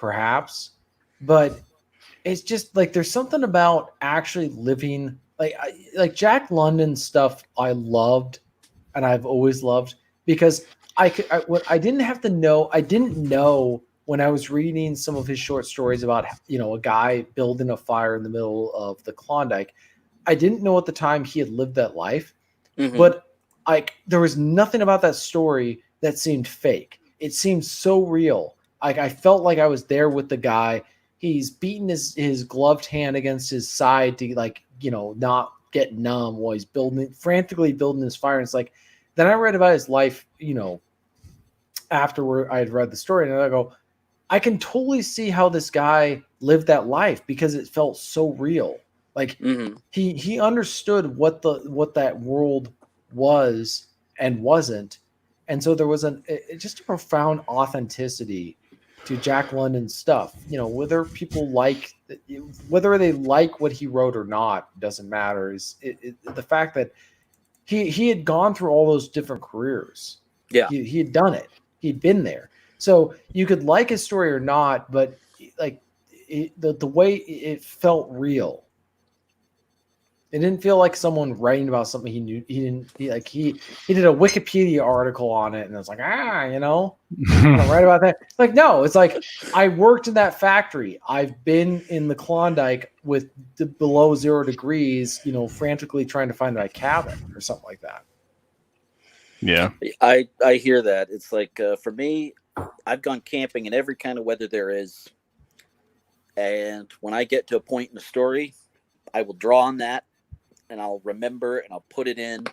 perhaps, but it's just like there's something about actually living like Jack London stuff I loved and I've always loved because I didn't have to know. I didn't know when I was reading some of his short stories about, a guy building a fire in the middle of the Klondike. I didn't know at the time he had lived that life, but there was nothing about that story that seemed fake. It seemed so real. I felt like I was there with the guy. He's beating his gloved hand against his side to not get numb while he's frantically building his fire. And it's like, then I read about his life, afterward I had read the story, and I go, I can totally see how this guy lived that life because it felt so real. Like he understood what that world was and wasn't. And so there was just a profound authenticity to Jack London's stuff. Whether they like what he wrote or not doesn't matter. Is the fact that he had gone through all those different careers. Yeah, he had done it. He'd been there. So you could like his story or not, but like the way it felt real. It didn't feel like someone writing about something he knew. He did a Wikipedia article on it, and it's like, I'm gonna write about that. Like, no, it's like I worked in that factory. I've been in the Klondike with below 0 degrees, frantically trying to find my cabin or something like that. Yeah, I hear that. It's like for me, I've gone camping in every kind of weather there is, and when I get to a point in the story, I will draw on that. And I'll remember and I'll put it in,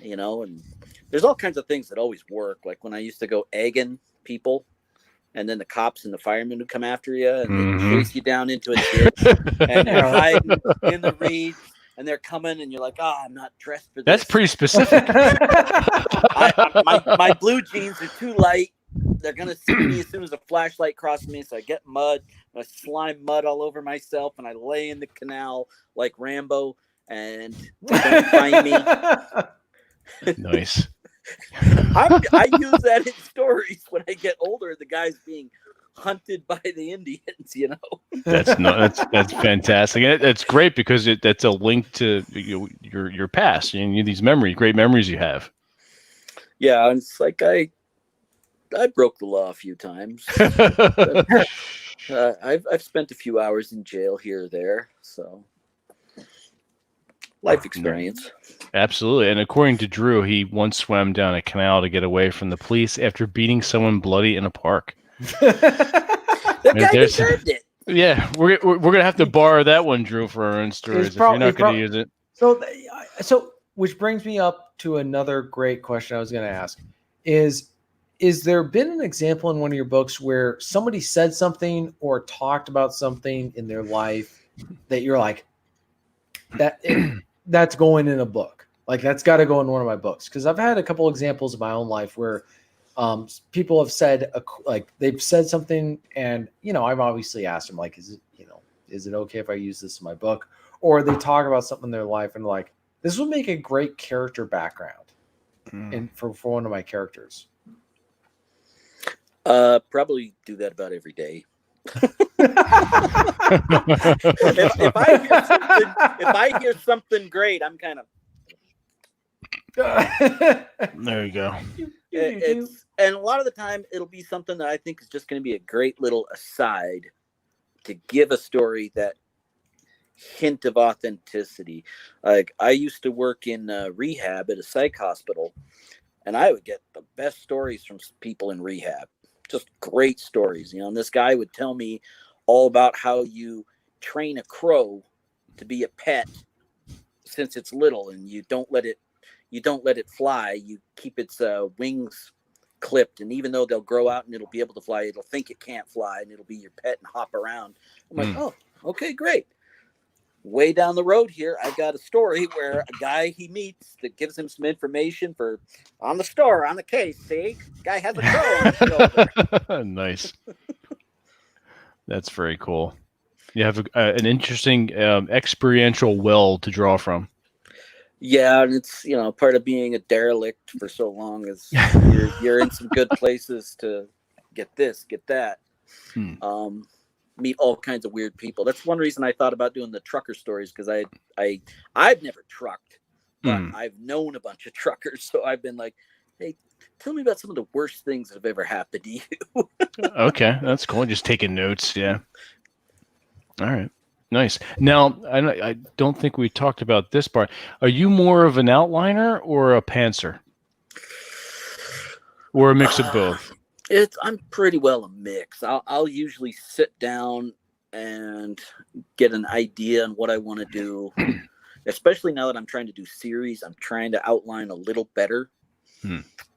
and there's all kinds of things that always work. Like when I used to go egging people, and then the cops and the firemen would come after you and they chase you down into a ditch and you're hiding in the reeds and they're coming and you're like, I'm not dressed for this. That's pretty specific. My blue jeans are too light. They're going to see me as soon as a flashlight crosses me. So I get mud, I slime mud all over myself and I lay in the canal like Rambo. And don't find me. Nice. I use that in stories when I get older. The guy's being hunted by the Indians. That's fantastic. That's great because that's a link to your past and these memories, great memories you have. Yeah, it's like I broke the law a few times. I've spent a few hours in jail here or there, so. Life experience. Absolutely. And according to Drew, he once swam down a canal to get away from the police after beating someone bloody in a park. That guy deserved it. Yeah, we're gonna have to borrow that one, Drew, for our own stories if you're not going to use it. So which brings me up to another great question I was going to ask: Is there been an example in one of your books where somebody said something or talked about something in their life that you're like, that's going in a book, like that's got to go in one of my books? Because I've had a couple examples of my own life where people have said they've said something, and I've obviously asked them, like, is it okay if I use this in my book? Or they talk about something in their life and like, this would make a great character background and for one of my characters. Probably do that about every day. if I hear something great, I'm kind of there you go. And a lot of the time it'll be something that I think is just going to be a great little aside to give a story that hint of authenticity. Like I used to work in rehab at a psych hospital, and I would get the best stories from people in rehab. Just great stories, and this guy would tell me all about how you train a crow to be a pet since it's little, and you don't let it fly. You keep its wings clipped, and even though they'll grow out and it'll be able to fly, it'll think it can't fly, and it'll be your pet and hop around. I'm like, oh, okay, great. Way down the road here, I've got a story where a guy he meets that gives him some information on the case. See, guy has a crow on his shoulder. Nice. That's very cool. You have an interesting experiential well to draw from. Yeah, and it's part of being a derelict for so long is you're in some good places to get this, get that. Meet all kinds of weird people. That's one reason I thought about doing the trucker stories, because I've never trucked, but I've known a bunch of truckers, so I've been like, hey, tell me about some of the worst things that have ever happened to you. Okay, that's cool. Just taking notes. Yeah. All right. Nice. Now, I don't think we talked about this part. Are you more of an outliner or a pantser? Or a mix of both? I'm pretty well a mix. I'll usually sit down and get an idea on what I want to do. Especially now that I'm trying to do series, I'm trying to outline a little better.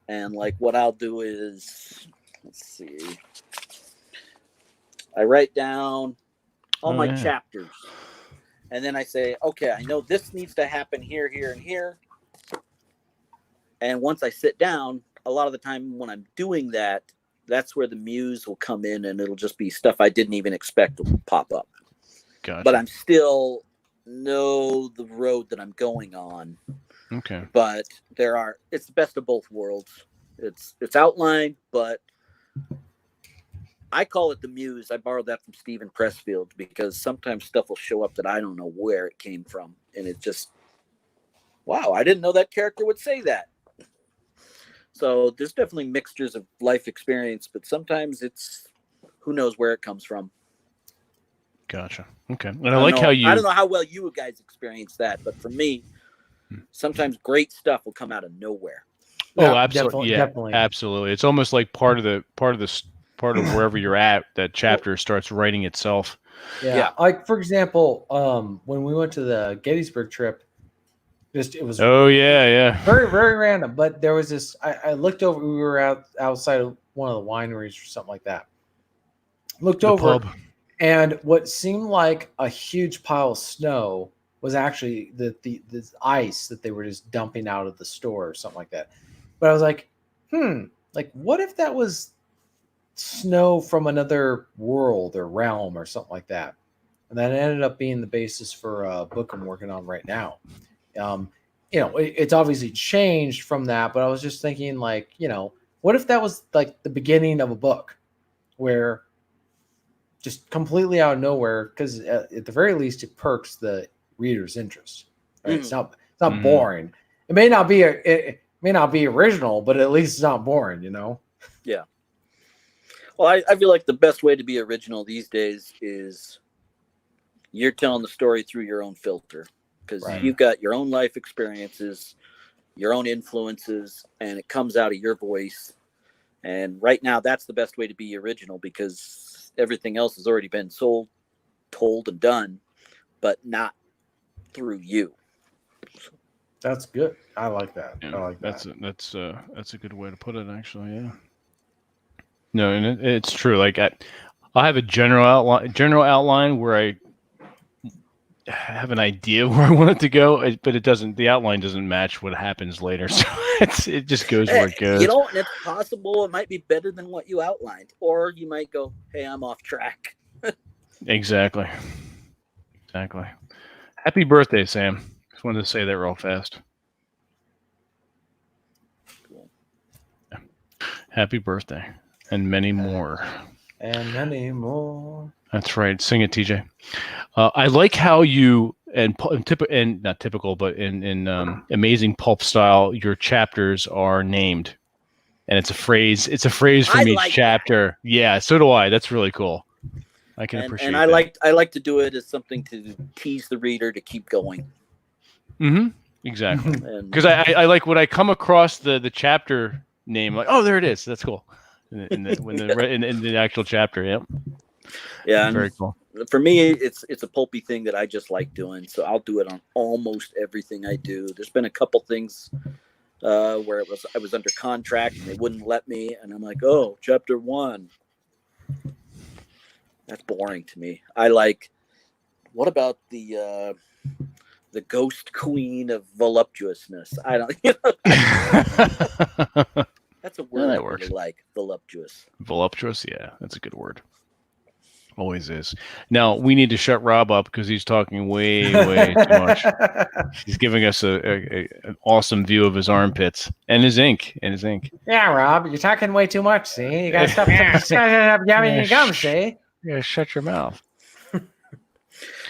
And like what I'll do is, let's see, I write down all my chapters, and then I say, okay, I know this needs to happen here, here, and here. And once I sit down, a lot of the time when I'm doing that, that's where the muse will come in, and it'll just be stuff I didn't even expect to pop up. Gotcha. But I'm still know the road that I'm going on. Okay. But it's the best of both worlds. It's outlined, but I call it the muse. I borrowed that from Stephen Pressfield, because sometimes stuff will show up that I don't know where it came from. And it just, wow, I didn't know that character would say that. So there's definitely mixtures of life experience, but sometimes it's who knows where it comes from. Gotcha. Okay. And I like how I don't know how well you guys experience that, but for me, sometimes great stuff will come out of nowhere. Oh, absolutely. Definitely. Absolutely. It's almost like part of wherever you're at, that chapter starts writing itself. Yeah. Like, for example, when we went to the Gettysburg trip, it was very, very random. But there was this, I looked over, we were outside of one of the wineries or something like that. Looked over, pub. And what seemed like a huge pile of snow was actually the ice that they were just dumping out of the store or something like that. But I was like, like, what if that was snow from another world or realm or something like that? And that ended up being the basis for a book I'm working on right now. It's obviously changed from that, but I was just thinking, like, what if that was like the beginning of a book where just completely out of nowhere, because at the very least it perks the reader's interest. Right? It's not boring. It may not be original, but at least it's not boring, Yeah. Well, I feel like the best way to be original these days is you're telling the story through your own filter, because you've got your own life experiences, your own influences, and it comes out of your voice. And right now, that's the best way to be original, because everything else has already been sold, told, and done, but not through you. That's good. I like that. Yeah, I like that. That's a good way to put it, actually. Yeah. No, and it's true. Like I have a general outline where I have an idea where I want it to go, but it doesn't. The outline doesn't match what happens later, so it just goes where it goes. It's possible it might be better than what you outlined, or you might go, "Hey, I'm off track." Exactly. Happy birthday, Sam. Just wanted to say that real fast. Cool. Yeah. Happy birthday, and many more. And many more. That's right. Sing it, TJ. I like how you and not typical, but in amazing pulp style, your chapters are named, and it's a phrase. It's a phrase from each chapter. That. Yeah, so do I. That's really cool. I can appreciate. And I like to do it as something to tease the reader to keep going. Mm-hmm. Exactly. Because I like when I come across the chapter name, like, oh, there it is. That's cool. In the actual chapter, yep. Yeah, very cool. For me, it's a pulpy thing that I just like doing, so I'll do it on almost everything I do. There's been a couple things where I was under contract and they wouldn't let me, and I'm like, oh, chapter 1. That's boring to me. I like. What about the ghost queen of voluptuousness? I don't. That's a word I really like. Voluptuous. Voluptuous, yeah, that's a good word. Always is. Now we need to shut Rob up because he's talking way too much. He's giving us an awesome view of his armpits and his ink. Yeah, Rob, you're talking way too much. See, you gotta stop yamming your gum. See, you gotta shut your mouth. Rob,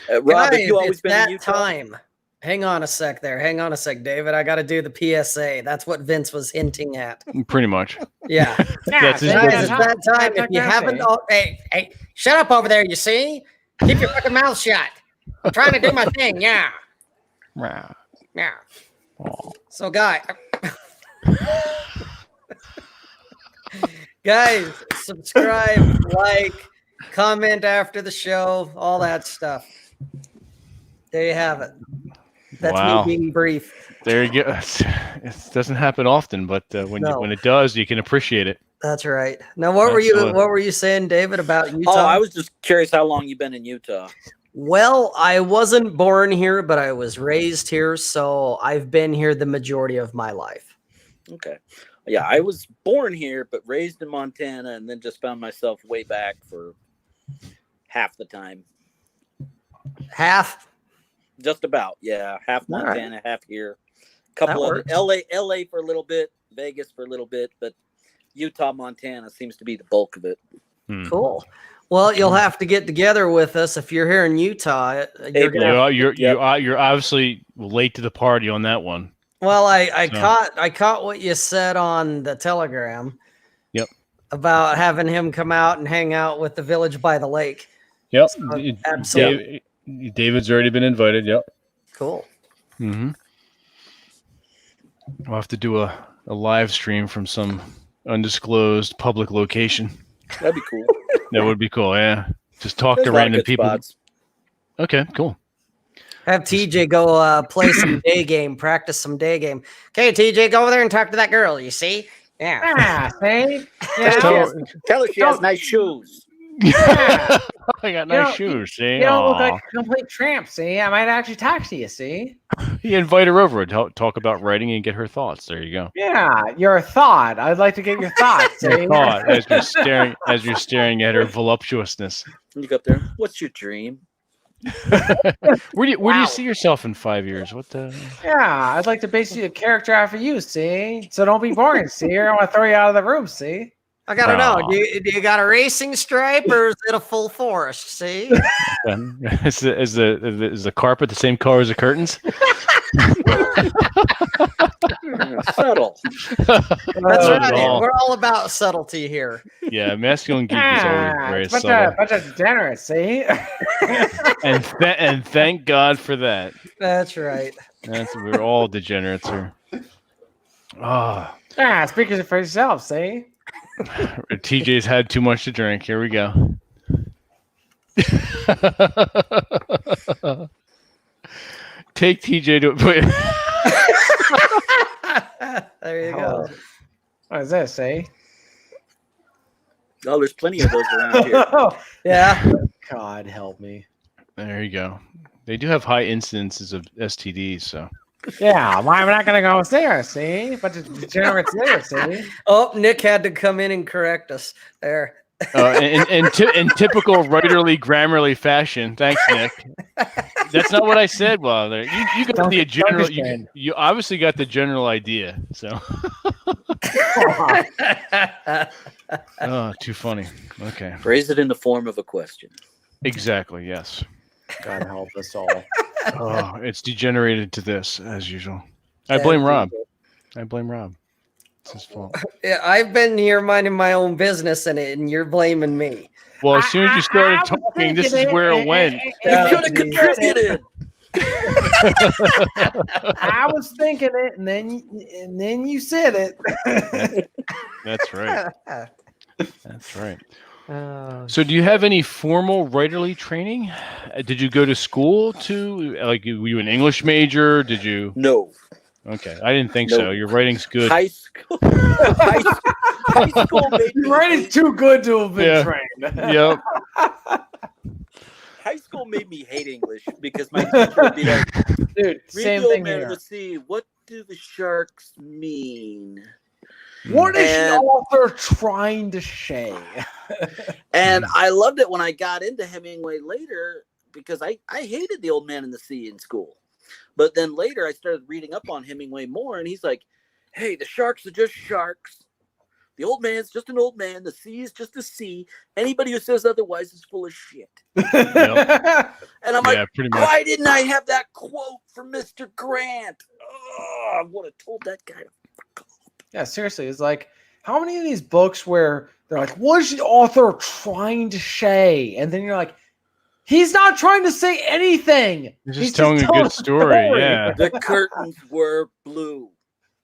have Guys, you always it's been in that Utah? time. Hang on a sec, David. I got to do the PSA. That's what Vince was hinting at. Pretty much. Yeah. That's his Guys, business. it's that time. If you haven't, hey, shut up over there. You see? Keep your fucking mouth shut. I'm trying to do my thing. Yeah. Wow. Yeah. Oh. So, guys, subscribe, like, comment after the show, all that stuff. There you have it. That's Wow. me being brief. There you go. It doesn't happen often, but when it does, you can appreciate it. That's right. Now, what were you saying, David, about Utah? Oh, I was just curious how long you've been in Utah. Well, I wasn't born here, but I was raised here, so I've been here the majority of my life. Okay. Yeah, I was born here, but raised in Montana, and then just found myself way back for half the time. Half? Just about, yeah. Half Montana, half here. Couple of works. LA for a little bit, Vegas for a little bit, but Utah, Montana seems to be the bulk of it. Cool. Well, you'll have to get together with us if you're here in Utah. You're obviously late to the party on that one. Well, I caught what you said on the Telegram. Yep. About having him come out and hang out with the Village by the Lake. Yep. So, absolutely. David's already been invited. Yep. Cool. Mm-hmm. We'll have to do a live stream from some undisclosed public location. That'd be cool. That would be cool. Yeah. Just talk There's to a lot of random good people. spots. Okay. Cool. Have TJ go play some day game, practice some day game. Okay, TJ, go over there and talk to that girl. You see? Yeah. See? Tell her she has nice shoes. Yeah. I got nice shoes. See? You don't look like a complete tramp. See, I might actually talk to you. See? You invite her over and talk about writing and get her thoughts. There you go. Yeah, your thought. I'd like to get your thoughts. Your thought as you're staring at her voluptuousness. You go up there. What's your dream? Where do you see yourself in 5 years? What the? Yeah, I'd like to base a character after you. See, so don't be boring. See, I want to throw you out of the room. See. I gotta know. Do you got a racing stripe or is it a full forest? See, is the carpet the same color as the curtains? Subtle. That's right. We're all about subtlety here. Yeah, Masculine Geek is always very subtle. Bunch of degenerates, see? and thank God for that. That's right. We're all degenerates here. Speak for yourself, see? TJ's had too much to drink. Here we go. Take TJ to There you go. What is this, eh? Oh, there's plenty of those around here. Yeah. God help me. There you go. They do have high incidences of STDs, so. Yeah, why am I not going to go there, see? But the degenerates there, see? Oh, Nick had to come in and correct us there. In typical writerly, grammarly fashion. Thanks, Nick. That's not what I said. Well, there you got the general. You obviously got the general idea. So. Oh, too funny. Okay. Phrase it in the form of a question. Exactly. Yes. God help us all. Oh, it's degenerated to this as usual. I blame Rob. It's his fault. Yeah, I've been here minding my own business and you're blaming me. Well, as soon as you started talking, this is where it went. You could have contributed. I was thinking it, and then you said it. That's right. That's right. So do you have any formal writerly training? Did you go to school were you an English major? Did you? No. Okay. I didn't think so. Your writing's good. High school made me Writing's too good to have been trained. Yep. High school made me hate English because my teacher would be like, dude, read same the old thing man here. to see what do the sharks mean. What is the author trying to say? And I loved it when I got into Hemingway later, because I hated The Old Man and the Sea in school. But then later I started reading up on Hemingway more, and he's like, hey, the sharks are just sharks. The old man's just an old man. The sea is just a sea. Anybody who says otherwise is full of shit. Yep. And I'm Yeah, like, pretty much. why didn't I have that quote from Mr. Grant? Oh, I would have told that guy to fuck off. Yeah, seriously. It's like, how many of these books where they're like, what is the author trying to say? And then you're like, he's not trying to say anything. He's just telling a good story. Yeah. The curtains were blue.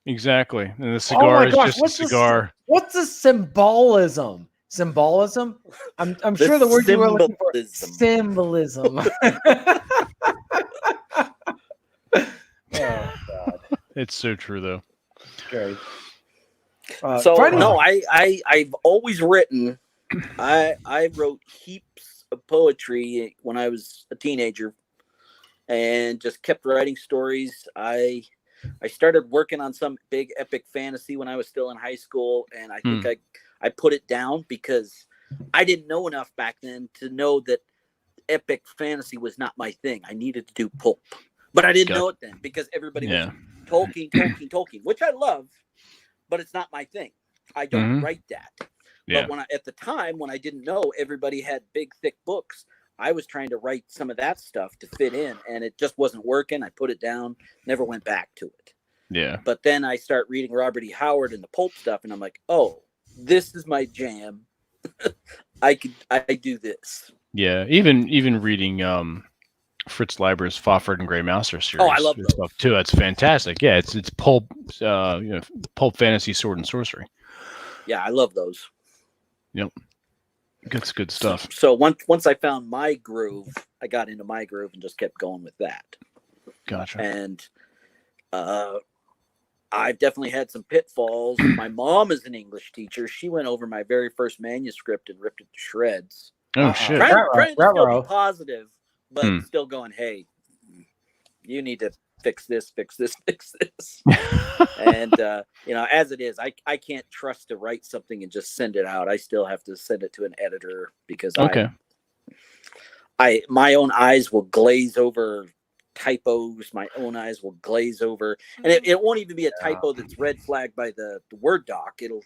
Exactly. And the cigar is just a cigar. What's the symbolism? Symbolism? I'm sure the word you were looking for. Symbolism. Oh, God. It's so true, though. Great. I've always written. I wrote heaps of poetry when I was a teenager, and just kept writing stories. I started working on some big epic fantasy when I was still in high school, and I think I put it down because I didn't know enough back then to know that epic fantasy was not my thing. I needed to do pulp, but I didn't know it then because everybody was Tolkien, which I love, but it's not my thing. I don't write that. Yeah. But at the time when I didn't know everybody had big, thick books, I was trying to write some of that stuff to fit in, and it just wasn't working. I put it down, never went back to it. Yeah. But then I start reading Robert E. Howard and the pulp stuff, and I'm like, oh, this is my jam. I do this. Yeah. Even reading Fritz Leiber's Fafhrd and Grey Mouser series. Oh, I love those stuff too. That's fantastic. Yeah, it's pulp pulp fantasy, sword and sorcery. Yeah, I love those. Yep. That's good stuff. So once I found my groove, I got into my groove and just kept going with that. Gotcha. And I've definitely had some pitfalls. My mom is an English teacher. She went over my very first manuscript and ripped it to shreds. Oh, shit. Trying to still be positive, but still going, hey, you need to fix this. And, as it is, I can't trust to write something and just send it out. I still have to send it to an editor because my own eyes will glaze over typos. My own eyes will glaze over, and it won't even be a typo that's red flagged by the Word doc. It'll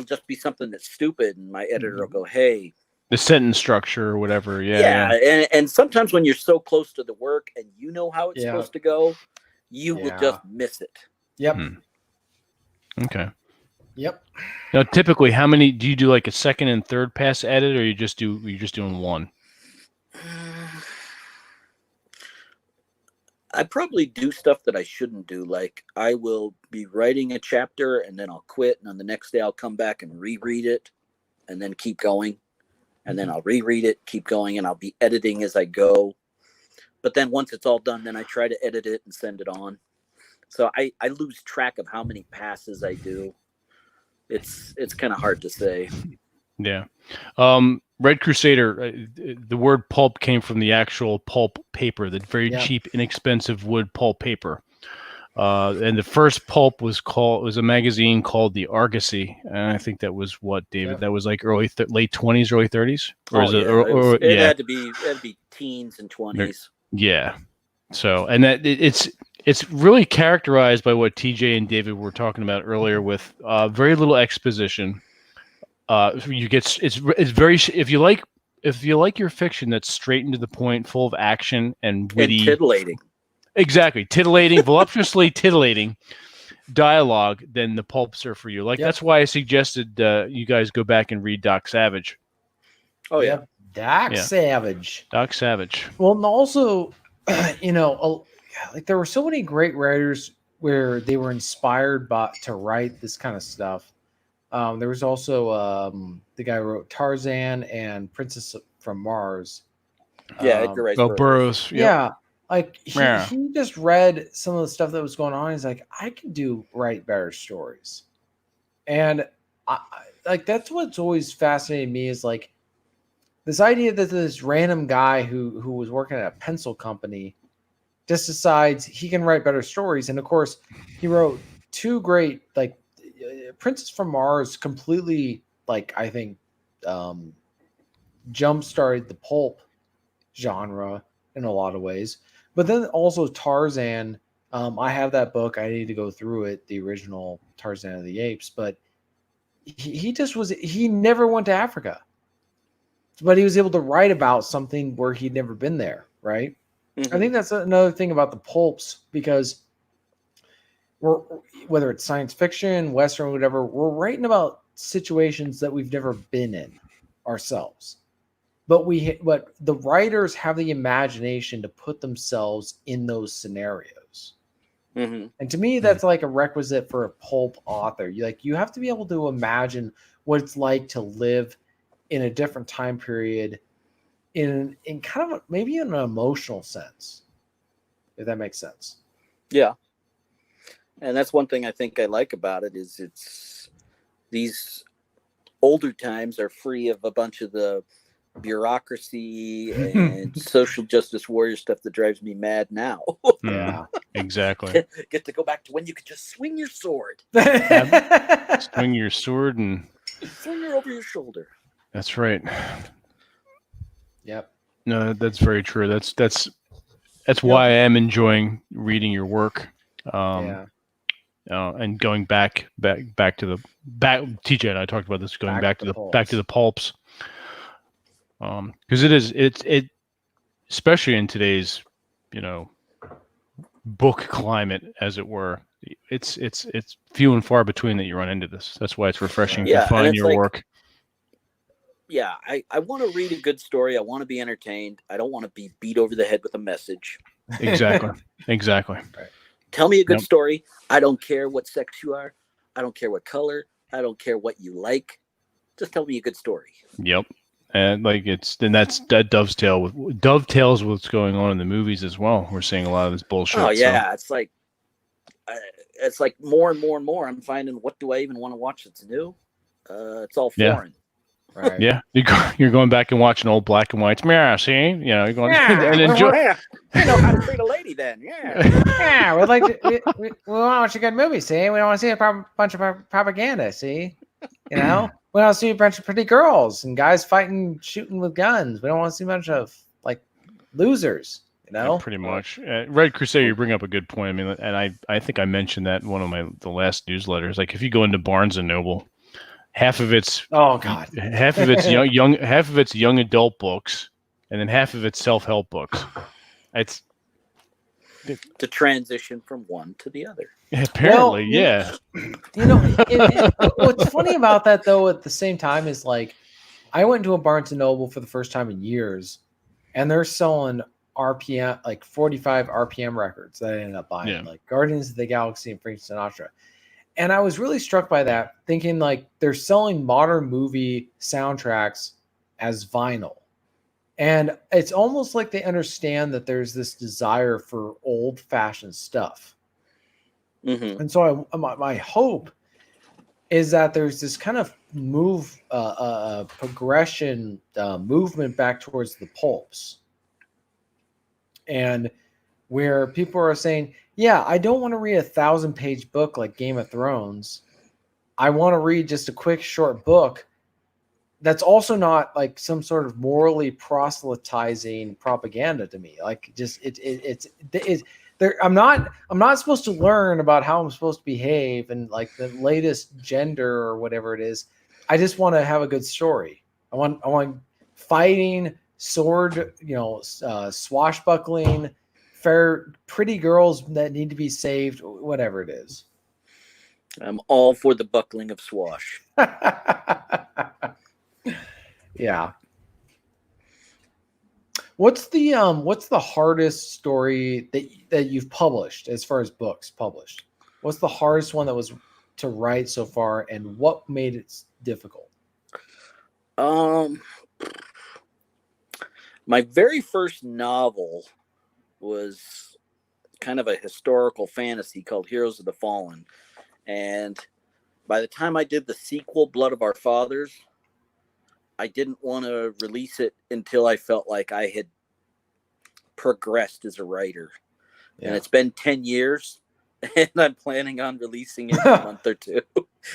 just be something that's stupid, and my editor will go, hey, the sentence structure or whatever. Yeah. And sometimes when you're so close to the work and you know how it's supposed to go, you will just miss it. Yep. Okay. Yep. Now, typically, how many do you do? Like a second and third pass edit, or you're just doing one? I probably do stuff that I shouldn't do. Like I will be writing a chapter and then I'll quit, and on the next day I'll come back and reread it, and then keep going, and then I'll reread it, keep going, and I'll be editing as I go. But then once it's all done, then I try to edit it and send it on. So I lose track of how many passes I do. It's kind of hard to say. Yeah. Red Crusader, the word pulp came from the actual pulp paper, the very cheap, inexpensive wood pulp paper. And the first pulp was a magazine called the Argosy, and I think that was what, David? Yeah. That was like late 20s, early 30s, or it had to be teens and 20s. Yeah. So, and that it's really characterized by what TJ and David were talking about earlier, with very little exposition. It's very, if you like your fiction that's straight and to the point, full of action and witty, and titillating. Exactly, titillating, voluptuously titillating dialogue, then the pulps are for you. That's why I suggested you guys go back and read Doc Savage. Oh yeah, Savage. Doc Savage. Well, and also, there were so many great writers where they were inspired to write this kind of stuff. There was also the guy who wrote Tarzan and Princess from Mars. Edgar Rice Burroughs. Yep. Yeah. Like he just read some of the stuff that was going on. He's like, I can write better stories. And that's what's always fascinated me, is like this idea that this random guy who was working at a pencil company just decides he can write better stories. And of course he wrote two great, Princess from Mars completely, like, I think, jump started the pulp genre in a lot of ways. But then also Tarzan. I have that book. I need to go through it, the original Tarzan of the Apes. But he never went to Africa, but he was able to write about something where he'd never been there, right? Mm-hmm. I think that's another thing about the pulps, because whether it's science fiction, Western, whatever, we're writing about situations that we've never been in ourselves. But the writers have the imagination to put themselves in those scenarios. Mm-hmm. And to me, that's like a requisite for a pulp author. You have to be able to imagine what it's like to live in a different time period in kind of maybe in an emotional sense, if that makes sense. Yeah. And that's one thing I think I like about it is it's these older times are free of a bunch of the bureaucracy and social justice warrior stuff that drives me mad now. Yeah, exactly. Get to go back to when you could just swing your sword. Swing your sword and swing her over your shoulder. That's right. Yep. No, that's very true. That's why I am enjoying reading your work. And going back to the TJ and I talked about this, going back to the pulps. Because it especially in today's, book climate, as it were, it's few and far between that you run into this. That's why it's refreshing to find your work. Yeah, I want to read a good story. I want to be entertained. I don't want to be beat over the head with a message. Exactly. Right. Tell me a good story. I don't care what sex you are. I don't care what color. I don't care what you like. Just tell me a good story. Yep. And that dovetails with what's going on in the movies as well. We're seeing a lot of this bullshit. Oh yeah, so. It's like more and more and more. I'm finding, what do I even want to watch that's new? It's all foreign. Right. Yeah, you're going back and watching old black and whites. Yeah, see, you're going and enjoy. I know how to treat a lady then. Yeah, we want to watch a good movie. See, we don't want to see a bunch of propaganda. See, we want to see a bunch of pretty girls and guys fighting, shooting with guns. We don't want to see a bunch of like losers. Yeah, pretty much. Red Crusade, you bring up a good point. I mean, and I think I mentioned that in one of the last newsletters. Like, if you go into Barnes and Noble, half of it's young adult books, and then half of it's self-help books. It's to transition from one to the other. Apparently, yeah. What's funny about that, though, at the same time, is like, I went to a Barnes and Noble for the first time in years, and they're selling RPM, like 45 RPM records that I ended up buying, like Guardians of the Galaxy and Frank Sinatra. And I was really struck by that, thinking like they're selling modern movie soundtracks as vinyl. And it's almost like they understand that there's this desire for old-fashioned stuff. Mm-hmm. And so my hope is that there's this kind of progression, movement back towards the pulps. And where people are saying, yeah, I don't want to read a 1,000-page book like Game of Thrones. I want to read just a quick, short book that's also not like some sort of morally proselytizing propaganda to me. Like, just it's there. I'm not supposed to learn about how I'm supposed to behave and like the latest gender or whatever it is. I just want to have a good story. I want fighting, sword, swashbuckling, fair, pretty girls that need to be saved, whatever it is. I'm all for the buckling of swash. Yeah. What's the hardest story that you've published as far as books published? What's the hardest one that was to write so far, and what made it difficult? My very first novel was kind of a historical fantasy called Heroes of the Fallen. And by the time I did the sequel, Blood of Our Fathers, I didn't want to release it until I felt like I had progressed as a writer. Yeah. And it's been 10 years, and I'm planning on releasing it in a month or two.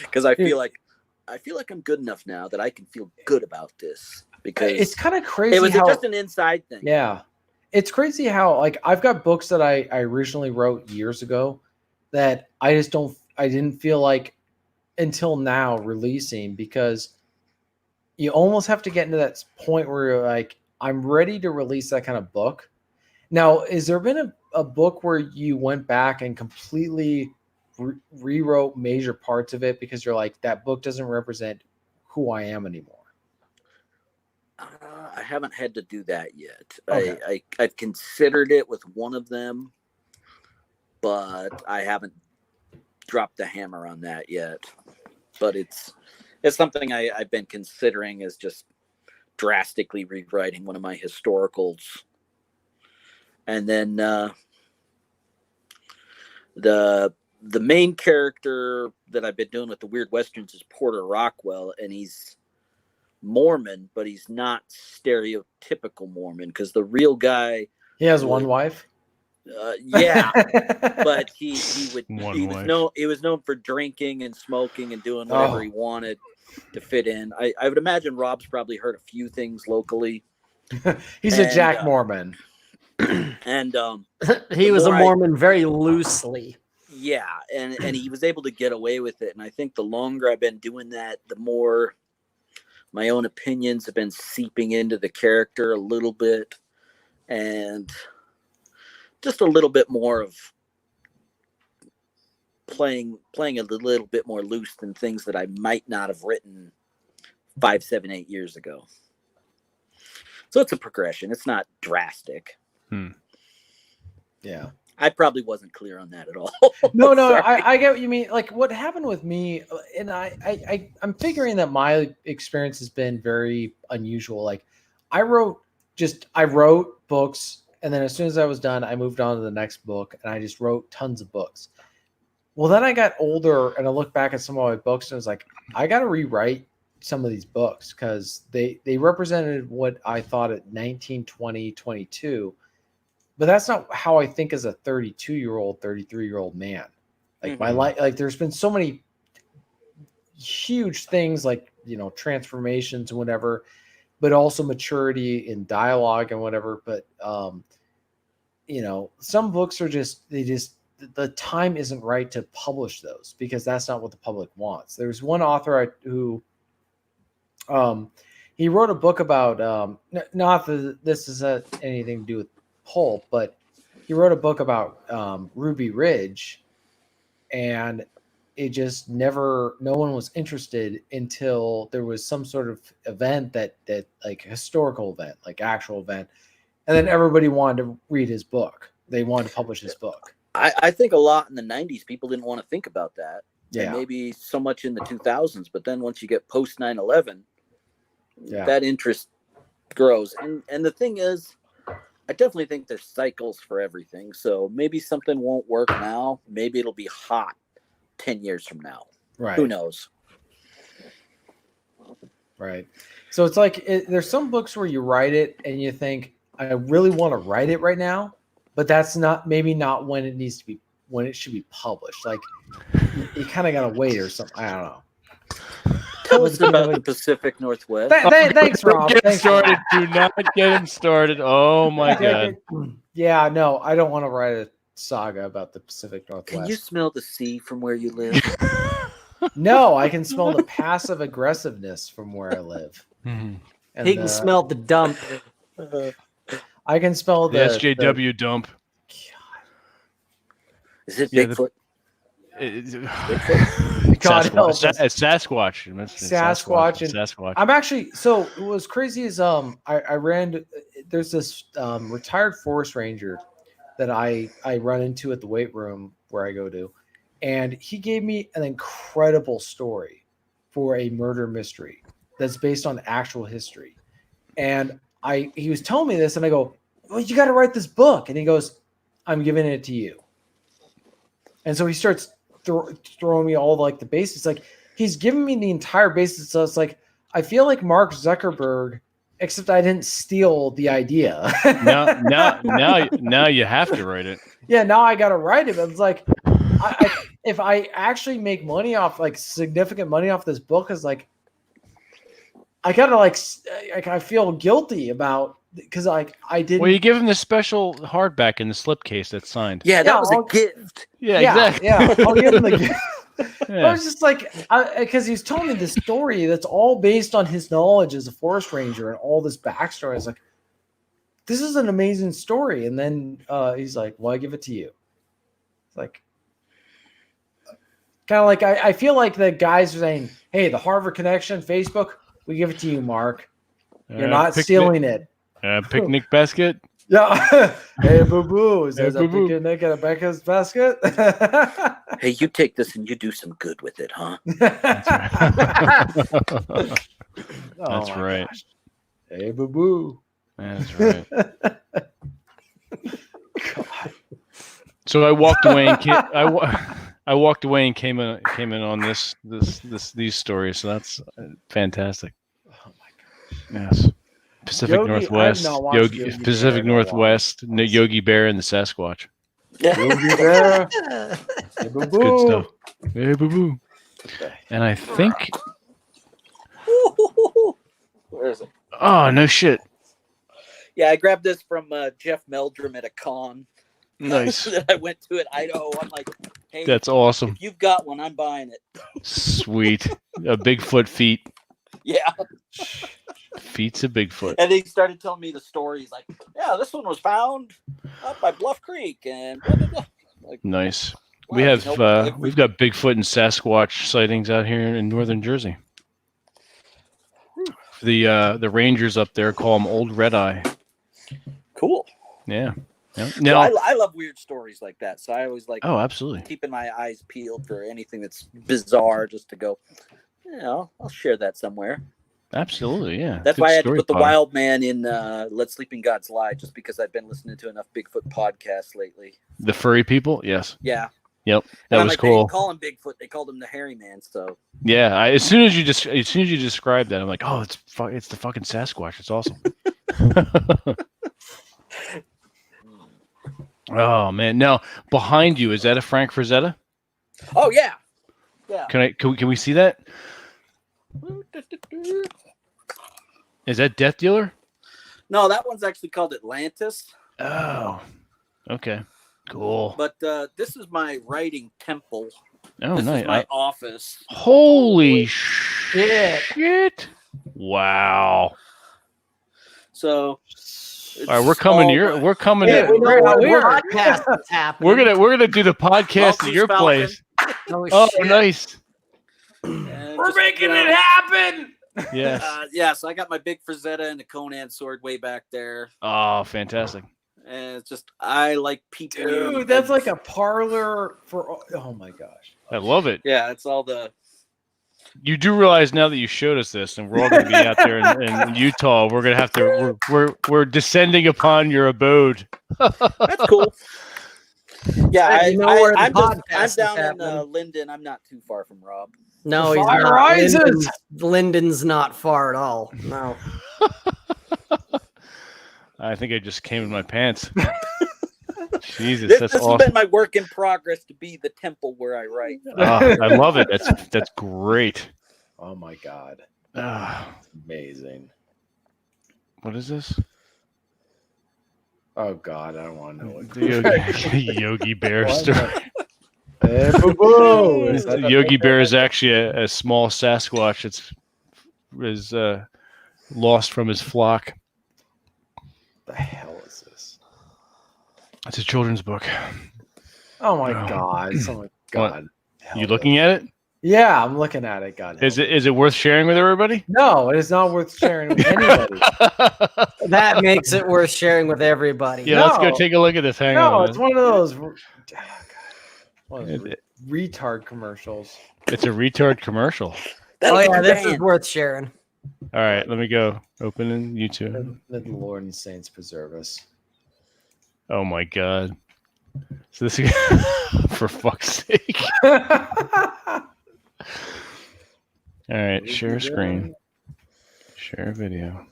because I feel like I'm good enough now that I can feel good about this, because it's kind of crazy. It was just an inside thing. Yeah. It's crazy how, like, I've got books that I originally wrote years ago that I didn't feel like until now releasing, because you almost have to get into that point where you're like, I'm ready to release that kind of book. Now, has there been a book where you went back and completely rewrote major parts of it because you're like, that book doesn't represent who I am anymore? I haven't had to do that yet. Okay. I've considered it with one of them, but I haven't dropped the hammer on that yet. But it's something I've been considering, is just drastically rewriting one of my historicals. And then the main character that I've been doing with the Weird Westerns is Porter Rockwell, and he's Mormon, but he's not stereotypical Mormon, because the real guy, he has one wife. Yeah, but he was known for drinking and smoking and doing whatever he wanted to fit in. I would imagine Rob's probably heard a few things locally. He's a Jack Mormon. And he was a Mormon very loosely. Yeah, and he was able to get away with it. And I think the longer I've been doing that, the more my own opinions have been seeping into the character a little bit, and just a little bit more of playing a little bit more loose than things that I might not have written 5, 7, 8 years ago. So it's a progression. It's not drastic. Yeah. I probably wasn't clear on that at all. No, I get what you mean. Like, what happened with me, and I'm figuring that my experience has been very unusual. Like, I wrote books, and then as soon as I was done, I moved on to the next book, and I just wrote tons of books. Well, then I got older, and I looked back at some of my books, and I was like, I got to rewrite some of these books, because they represented what I thought at 19, 20, 22. But that's not how I think as a 32-year-old, 33-year-old man. Like, my life, like, there's been so many huge things, like, transformations and whatever, but also maturity in dialogue and whatever. But, some books are the time isn't right to publish those, because that's not what the public wants. There's one author who he wrote a book about, not that this has anything to do with pulp, but he wrote a book about Ruby Ridge, and it just no one was interested until there was some sort of event that like historical event, like actual event, and then everybody wanted to read his book. They wanted to publish his book. I think a lot in the 90s people didn't want to think about that. Yeah. And maybe so much in the 2000s, but then once you get post 9/11, that interest grows. And the thing is, I definitely think there's cycles for everything. So maybe something won't work now. Maybe it'll be hot 10 years from now. Right. Who knows? Right. So it's like, there's some books where you write it and you think, I really want to write it right now, but that's maybe not when it should be published. Like, you kind of got to wait or something. I don't know. Tell us about the Pacific Northwest. Thanks, Rob. Get him started. Do not get him started. Oh my God. Yeah, no, I don't want to write a saga about the Pacific Northwest. Can you smell the sea from where you live? No, I can smell the passive aggressiveness from where I live. Mm-hmm. He can smell the dump. I can smell the SJW dump. God. Is it Bigfoot? God help us. It's Sasquatch. Sasquatch. I'm actually, so what was crazy is I ran. There's this retired forest ranger that I run into at the weight room where I go to, and he gave me an incredible story for a murder mystery that's based on actual history. And he was telling me this, and I go, well, you got to write this book. And he goes, I'm giving it to you. And so he starts throwing me all like the basics. Like, he's giving me the entire basis. So it's like, I feel like Mark Zuckerberg, except I didn't steal the idea. now you have to write it. Yeah, now I got to write it. But it's like, if I actually make money off, like significant money off this book, is like, I kind of like I feel guilty about, because like I didn't. Well, you give him the special hardback in the slipcase that's signed. Yeah, that was a gift. Yeah, exactly. Yeah, I'll give him the gift. Yeah. I was just like, because he's telling me this story that's all based on his knowledge as a forest ranger and all this backstory. I was like, this is an amazing story. And then he's like, well, I give it to you. It's like, kind of like, I feel like the guys are saying, hey, the Harvard Connection, Facebook, we give it to you, Mark. You're not stealing it. Picnic basket. Yeah. Hey, boo-boo. Is there boo-boo. a picnic at a breakfast basket? Hey, you take this and you do some good with it, huh? That's right. That's right. Gosh. Hey, boo-boo. That's right. So I walked away and I walked away and came in on these stories. So that's fantastic. Oh my gosh. Yes. Pacific Yogi, Northwest, I've not watched Yogi, Yogi Pacific Bear in a Northwest, Yogi Bear and the Sasquatch. Yogi Bear. Hey, boo-boo. It's good stuff. Hey, boo boo. And I think. Where is it? Oh no shit! Yeah, I grabbed this from Jeff Meldrum at a con. Nice. That I went to at Idaho. I'm like, hey, That's awesome. if you've got one, I'm buying it. Sweet. A Bigfoot feet. Yeah. Feet's a Bigfoot. And he started telling me the story. He's like, yeah, this one was found up by Bluff Creek, and blah, blah, blah. Like, Nice. wow, We have you know, we've got Bigfoot and Sasquatch sightings out here in northern Jersey. The rangers up there call them Old Red Eye. cool. Yeah. Yeah. So Now, I love weird stories like that. So I always like absolutely. keeping my eyes peeled for anything that's bizarre, just to go, I'll share that somewhere. Absolutely, yeah. That's Good why I had to story put the pod. wild man in Let Sleeping Gods Lie, just because I've been listening to enough Bigfoot podcasts lately. The furry people, yes. Yeah. Yep, that And was They cool. didn't call him Bigfoot; they called him the Hairy Man. So Yeah, as soon as you described that, I'm like, oh, it's the fucking Sasquatch. It's awesome. Oh man! Now behind you, is that a Frank Frazetta? oh yeah, yeah. Can we see that? Is that Death Dealer? No, that one's actually called Atlantis. Oh, okay, cool. But this is my writing temple. Oh, This nice. is my office. Holy shit! Wow. So All right, we're coming here. We're coming. Yeah, to, we know our podcast is happening. we're gonna do the podcast at your place. Oh, shit. nice. We're making it happen. Yes. Yeah, so I got my big Frazetta and the Conan sword way back there. Oh, fantastic. And it's just, I like peeping. Dude, that's like a parlor for. Oh my gosh. I love it. Yeah, it's all the. You do realize now that you showed us this, and we're all going to be out there in Utah. We're going to have to. We're descending upon your abode. That's cool. Yeah, Hey, you know where the I'm podcast is down in happening. Linden. I'm not too far from Rob. No, he's Fire not. rises. Linden's not far at all. No. I think I just came in my pants. Jesus, This that's has awesome. been my work in progress to be the temple where I write. I love it. That's great. Oh my god. Amazing. Amazing. What is this? Oh god, I don't want to know what. The Yogi Bear What? story. Hey, boo-boo. Is that the Yogi picture? Bear is actually a small Sasquatch. Is lost from his flock. What the hell is this? It's a children's book. Oh my Oh. god. Oh my god. You looking at it? Yeah, I'm looking at it. God. Is it worth sharing with everybody? No, it is not worth sharing with anybody. That makes it worth sharing with everybody. Yeah, let's go No. take a look at this. Hang No, on. it's one of those. One of those It- retard commercials. It's a retard commercial. Oh yeah, this is worth sharing. All right, let me go. Open in YouTube. May the Lord and Saints preserve us. Oh my god. So this for fuck's sake. All right, share screen. Share video.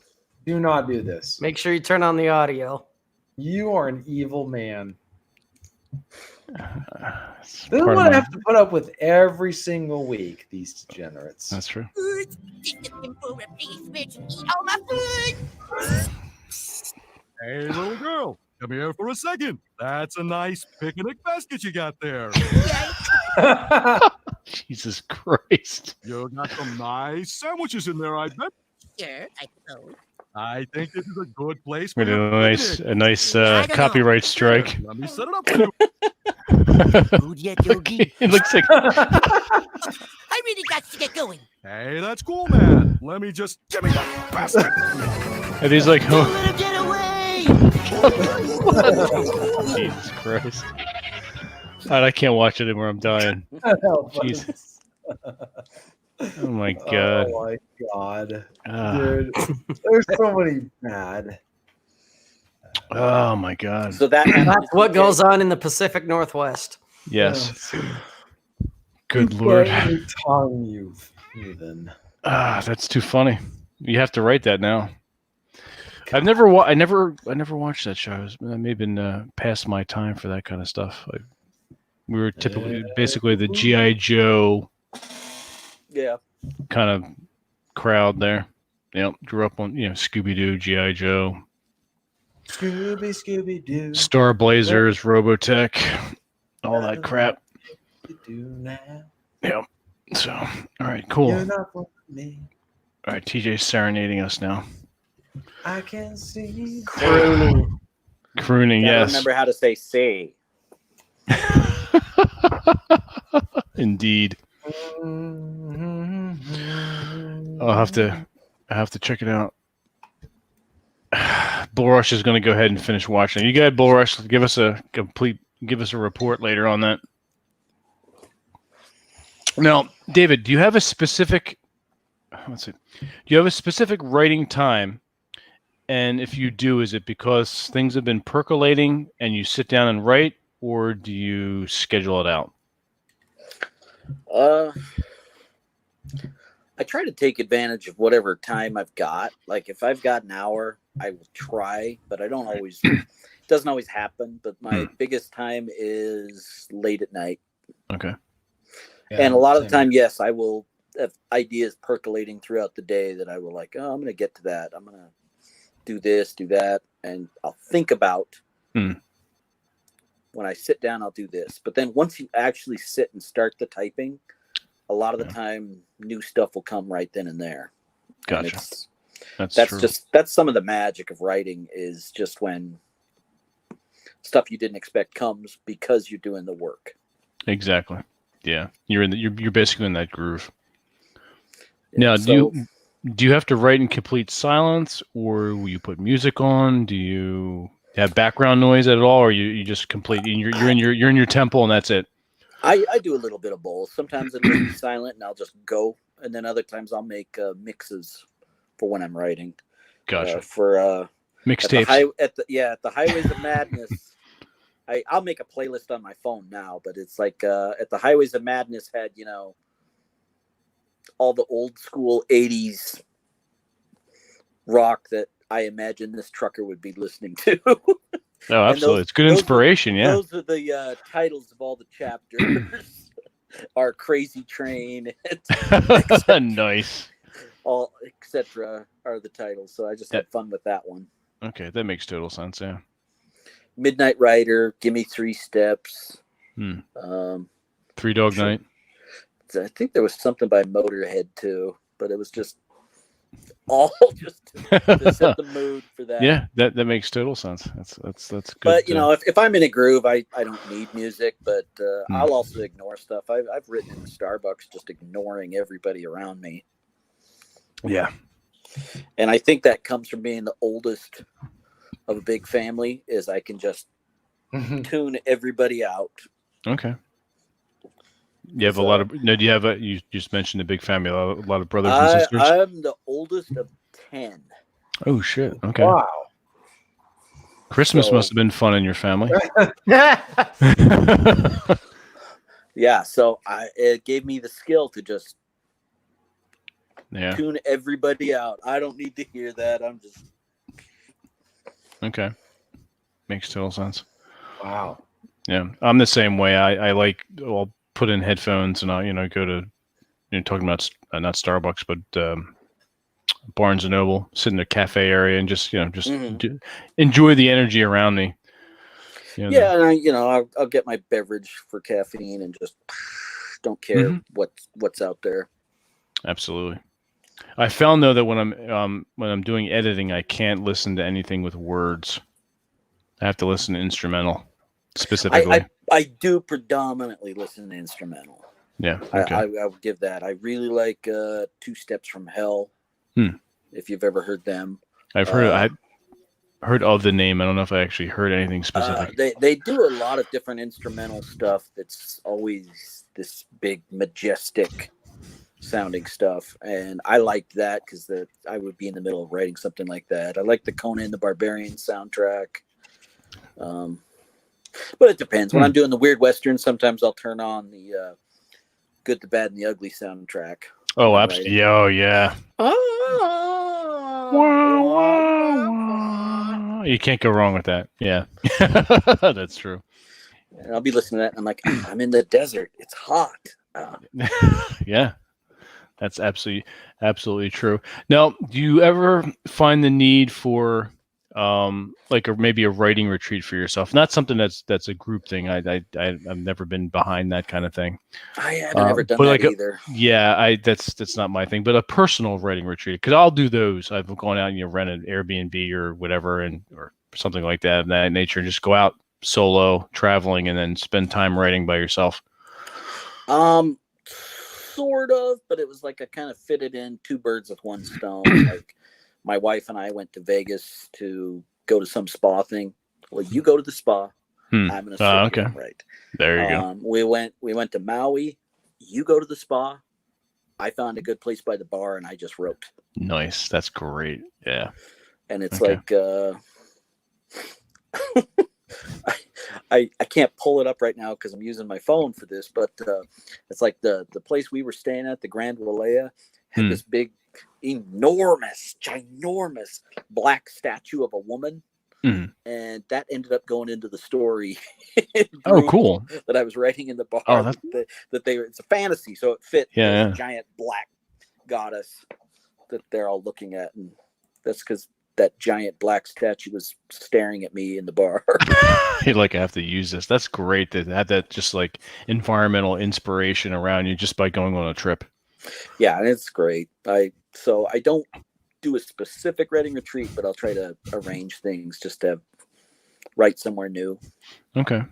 Do not do this. Make sure you turn on the audio. You are an evil man. This is what I have to put up with every single week. These degenerates. That's true. Hey, little girl, come here for a second. That's a nice picnic basket you got there. Jesus Christ. You got some nice sandwiches in there, I bet. Sure, I suppose. I think this is a good place for We did your a nice copyright strike. Let me set it up for you. Food yet, Yogi? It looks like I really got to get going. Hey, that's cool, man. Let me just give me that basket. and he's like, Don't oh, let him get away! Jesus Christ. All right, I can't watch it anymore. I'm dying. Jesus. Oh my god. Oh my god. Ah. Dude, there's so many bad. Oh my god. So that's what goes on in the Pacific Northwest. Yes. Good lord. Your tongue, you heathen. Ah, that's too funny. You have to write that now. I never watched that show. I may have been past my time for that kind of stuff. We were typically basically the G.I. Joe kind of crowd there. Yep, grew up on Scooby-Doo, G.I. Joe, Scooby-Doo. Star Blazers, Robotech, all that crap. Yeah. So, all right, cool. You're not for me. All right, TJ's serenading us now. I can see Crooning. Crooning, Gotta yes. remember how to say "say." Indeed. I have to check it out. Bull Rush is going to go ahead and finish watching. You got Bull Rush. Give us a report later on that. Now, David, do you have a specific? Let's see. Do you have a specific writing time? And if you do, is it because things have been percolating and you sit down and write, or do you schedule it out? I try to take advantage of whatever time I've got. Like if I've got an hour, I will try, but I don't always. It doesn't always happen. But my biggest time is late at night. Okay. Yeah, and a lot of the time, yes, I will have ideas percolating throughout the day that I will like. Oh, I'm going to get to that. I'm going to do this, do that, and I'll think about. When I sit down, I'll do this. But then once you actually sit and start the typing, a lot of the time, new stuff will come right then and there. Gotcha. And that's true. That's some of the magic of writing is just when stuff you didn't expect comes because you're doing the work. Exactly. Yeah, you're basically in that groove. Now, do you have to write in complete silence, or will you put music on? Do you have background noise at all, or you just completely you're in your temple and that's it? I do a little bit of both. Sometimes it'll be silent and I'll just go, and then other times I'll make mixes for when I'm writing. Gotcha. For mixtapes. At the Highways of Madness. I'll make a playlist on my phone now, but it's like at the Highways of Madness had all the old school 80s rock that I imagine this trucker would be listening to. Oh, absolutely. It's good inspiration, yeah. Those are the titles of all the chapters. Our Crazy Train. Nice. All etc. are the titles. So I just had fun with that one. Okay, that makes total sense, yeah. Midnight Rider, Gimme 3 Steps. Three Dog Night. I think there was something by Motorhead too, but it was just all just to set the mood for that. Yeah, that makes total sense. That's good. But if I'm in a groove, I don't need music, but I'll also ignore stuff. I've written in the Starbucks just ignoring everybody around me. Yeah. And I think that comes from being the oldest of a big family is I can just tune everybody out. Okay. You have a lot of. No, do you have you just mentioned a big family, a lot of brothers and sisters? I'm the oldest of 10. Oh shit! Okay. Wow. Christmas must have been fun in your family. Yeah, so it gave me the skill to just tune everybody out. I don't need to hear that. I'm just okay. Makes total sense. Wow. Yeah, I'm the same way. I like, I'll put in headphones and I'll go to, talking about not Starbucks, but Barnes and Noble, sit in a cafe area and just enjoy the energy around me. Yeah, and I'll get my beverage for caffeine and just don't care what's out there. Absolutely. I found though that when I'm doing editing, I can't listen to anything with words. I have to listen to instrumental specifically. I do predominantly listen to instrumental. Yeah, okay. I would give that. I really like 2 Steps from Hell. If you've ever heard them. I've heard of the name. I don't know if I actually heard anything specific. They do a lot of different instrumental stuff that's always this big majestic sounding stuff, and I liked that because I would be in the middle of writing something like that. I like the Conan the Barbarian soundtrack, but it depends. When I'm doing the weird western, sometimes I'll turn on the Good, the Bad, and the Ugly soundtrack. Oh, absolutely. Oh, yeah. You can't go wrong with that. Yeah, that's true. And I'll be listening to that, and I'm like, I'm in the desert. It's hot. Yeah, that's absolutely true. Now, do you ever find the need for maybe a writing retreat for yourself? Not something that's a group thing. I've never been behind that kind of thing. I haven't ever done that either. That's not my thing. But a personal writing retreat, because I'll do those. I've gone out and rent an Airbnb or whatever, or something like that of that nature, and just go out solo traveling and then spend time writing by yourself. Sort of, but it was like I kind of fitted in 2 birds with 1 stone. Like my wife and I went to Vegas to go to some spa thing. Well, you go to the spa. I'm gonna sit okay. Right there. You go. We went to Maui. You go to the spa. I found a good place by the bar and I just wrote. Nice. That's great. Yeah. And it's like I can't pull it up right now because I'm using my phone for this, but it's like the place we were staying at, the Grand Wailea, had this big, enormous, ginormous black statue of a woman, and that ended up going into the story. Oh, cool! That I was writing in the bar. Oh, it's a fantasy, so it fit this giant black goddess that they're all looking at, and that's because that giant black statue was staring at me in the bar. You're like, I have to use this. That's great to have that just like environmental inspiration around you just by going on a trip. Yeah, and it's great. So I don't do a specific writing retreat, but I'll try to arrange things just to write somewhere new. Okay.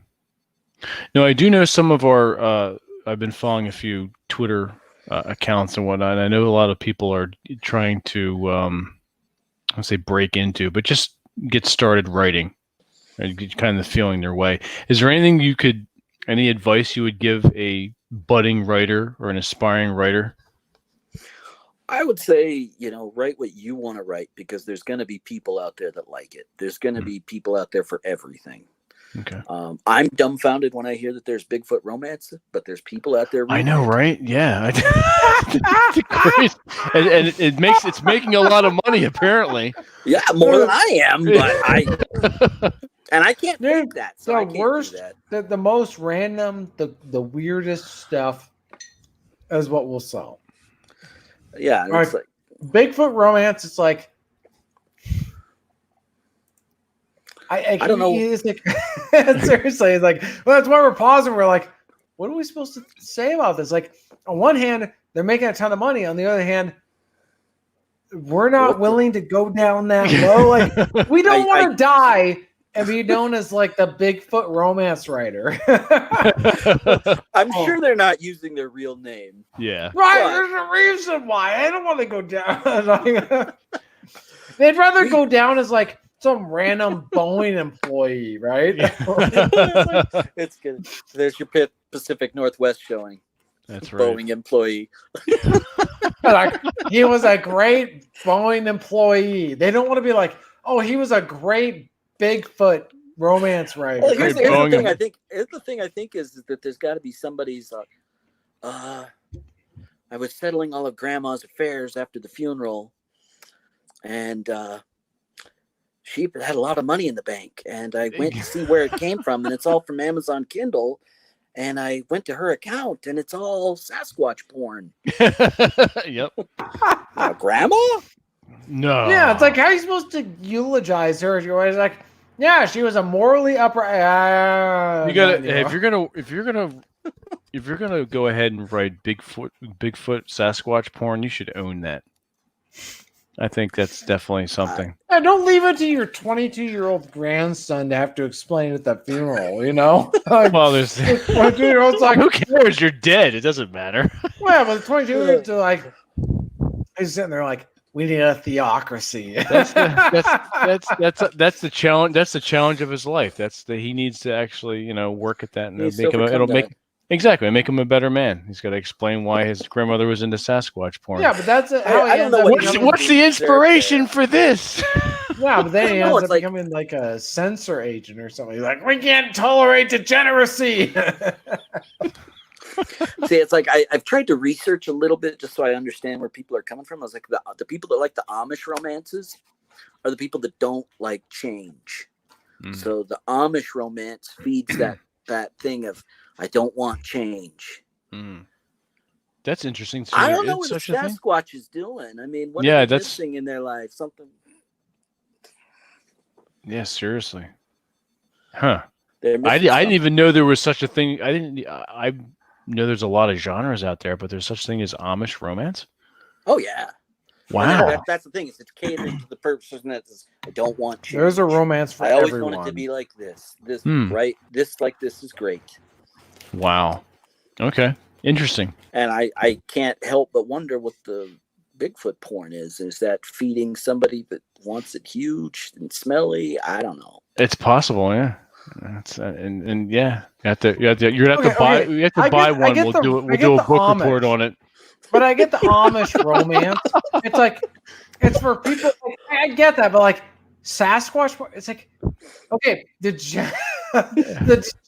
No, I do know some of our. I've been following a few Twitter accounts and whatnot. And I know a lot of people are trying to. I'll say break into, but just get started writing and get kind of feeling their way. Is there anything any advice you would give a budding writer or an aspiring writer? I would say, write what you want to write, because there's going to be people out there that like it. There's going to be people out there for everything. Okay. I'm dumbfounded when I hear that there's Bigfoot romance, but there's people out there. I know, right? Yeah. It's crazy. And it's making a lot of money, apparently. Yeah, more than I am, but I can't think that. So the worst, the most random, the weirdest stuff is what will sell. Yeah, it's like Bigfoot romance. It's like I don't know. It's like, seriously, it's like, well, that's why we're pausing. We're like, what are we supposed to say about this? Like, on one hand, they're making a ton of money. On the other hand, we're not willing to go down that low. Like, we don't want to die and be known as like the Bigfoot romance writer. I'm sure they're not using their real name. Yeah. Right. There's a reason why. I don't want to go down. They'd rather go down as like some random Boeing employee, right? It's good. There's your Pacific Northwest showing. That's right. Boeing employee. Like, he was a great Boeing employee. They don't want to be like, oh, he was a great Bigfoot romance writer. Well, here's the thing. I think is that there's got to be somebody's. I was settling all of Grandma's affairs after the funeral, and sheep that had a lot of money in the bank. And I went to see where it came from, and it's all from Amazon Kindle. And I went to her account, and it's all Sasquatch porn. Yep. Grandma? No. Yeah, it's like, how are you supposed to eulogize her? You're always like, yeah, she was a morally upright. You gotta if you're gonna go ahead and write Bigfoot Sasquatch porn, you should own that. I think that's definitely something. Yeah, don't leave it to your 22-year-old grandson to have to explain at the funeral, you know? Like, Well, there's 22-year-old's like, who cares? You're dead. It doesn't matter. well, but 22-year-olds are like, he's sitting there like, we need a theocracy. That's the challenge. That's the challenge of his life. He needs to actually, work at that, and it'll make him a better man. He's got to explain why his grandmother was into Sasquatch porn. Yeah, but that's how I don't know What's the inspiration for this? Yeah, but then he ends up becoming like a censor agent or something. He's like, we can't tolerate degeneracy. See, it's like I've tried to research a little bit just so I understand where people are coming from. I was like, the people that like the Amish romances are the people that don't like change. So the Amish romance feeds that thing of, I don't want change. That's interesting. So I don't know what the Sasquatch is doing. I mean, what are they missing in their life? Something. Yeah, seriously. Huh. I didn't even know there was such a thing. I know there's a lot of genres out there, but there's such a thing as Amish romance. Oh yeah. Wow. That's the thing. It's catering to the person that I don't want change. There's a romance for everyone. I always want it to be like this. Right? This is great. Wow. Okay. Interesting. And I can't help but wonder what the Bigfoot porn is. Is that feeding somebody that wants it huge and smelly? I don't know. It's possible, yeah. That's and yeah, you're gonna have to buy. You have to buy one. We'll do a book report on it. But I get the Amish romance. It's like it's for people. I get that, but like Sasquatch, it's like okay, the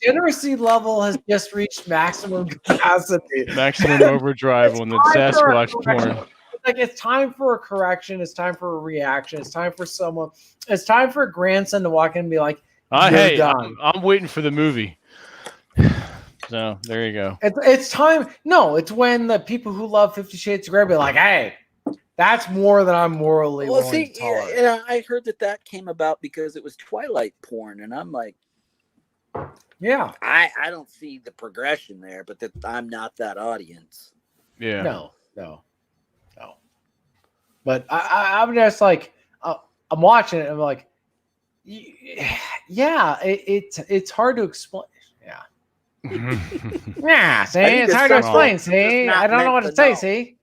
degeneracy level has just reached maximum capacity, maximum overdrive on the Sasquatch porn. Like it's time for a correction. It's time for a reaction. It's time for someone. It's time for a grandson to walk in and be like, "Hey, I'm waiting for the movie." So there you go. It's time. No, it's when the people who love 50 Shades of Grey be like, "Hey, that's more than I'm morally willing to tolerate." Yeah, I heard that came about because it was Twilight porn, and I'm like, yeah, I don't see the progression there, but I'm not that audience. Yeah. No. But I'm just like, I'm watching it. I'm like, yeah, it's hard to explain. Yeah. Yeah, see, it's hard to explain. See, I don't know what to say. See,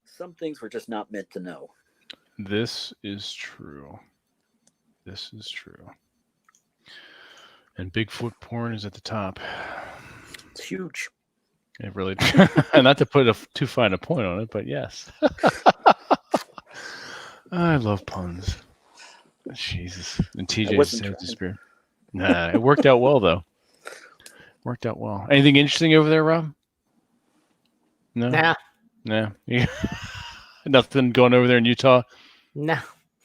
some things we're just not meant to know. This is true. And Bigfoot porn is at the top. It's huge. It really, and not to put too fine a point on it, but yes. I love puns. Jesus. And TJ saved the spirit. Nah, it worked out well though. Worked out well. Anything interesting over there, Rob? No. Nah. Yeah. Nothing going over there in Utah. No,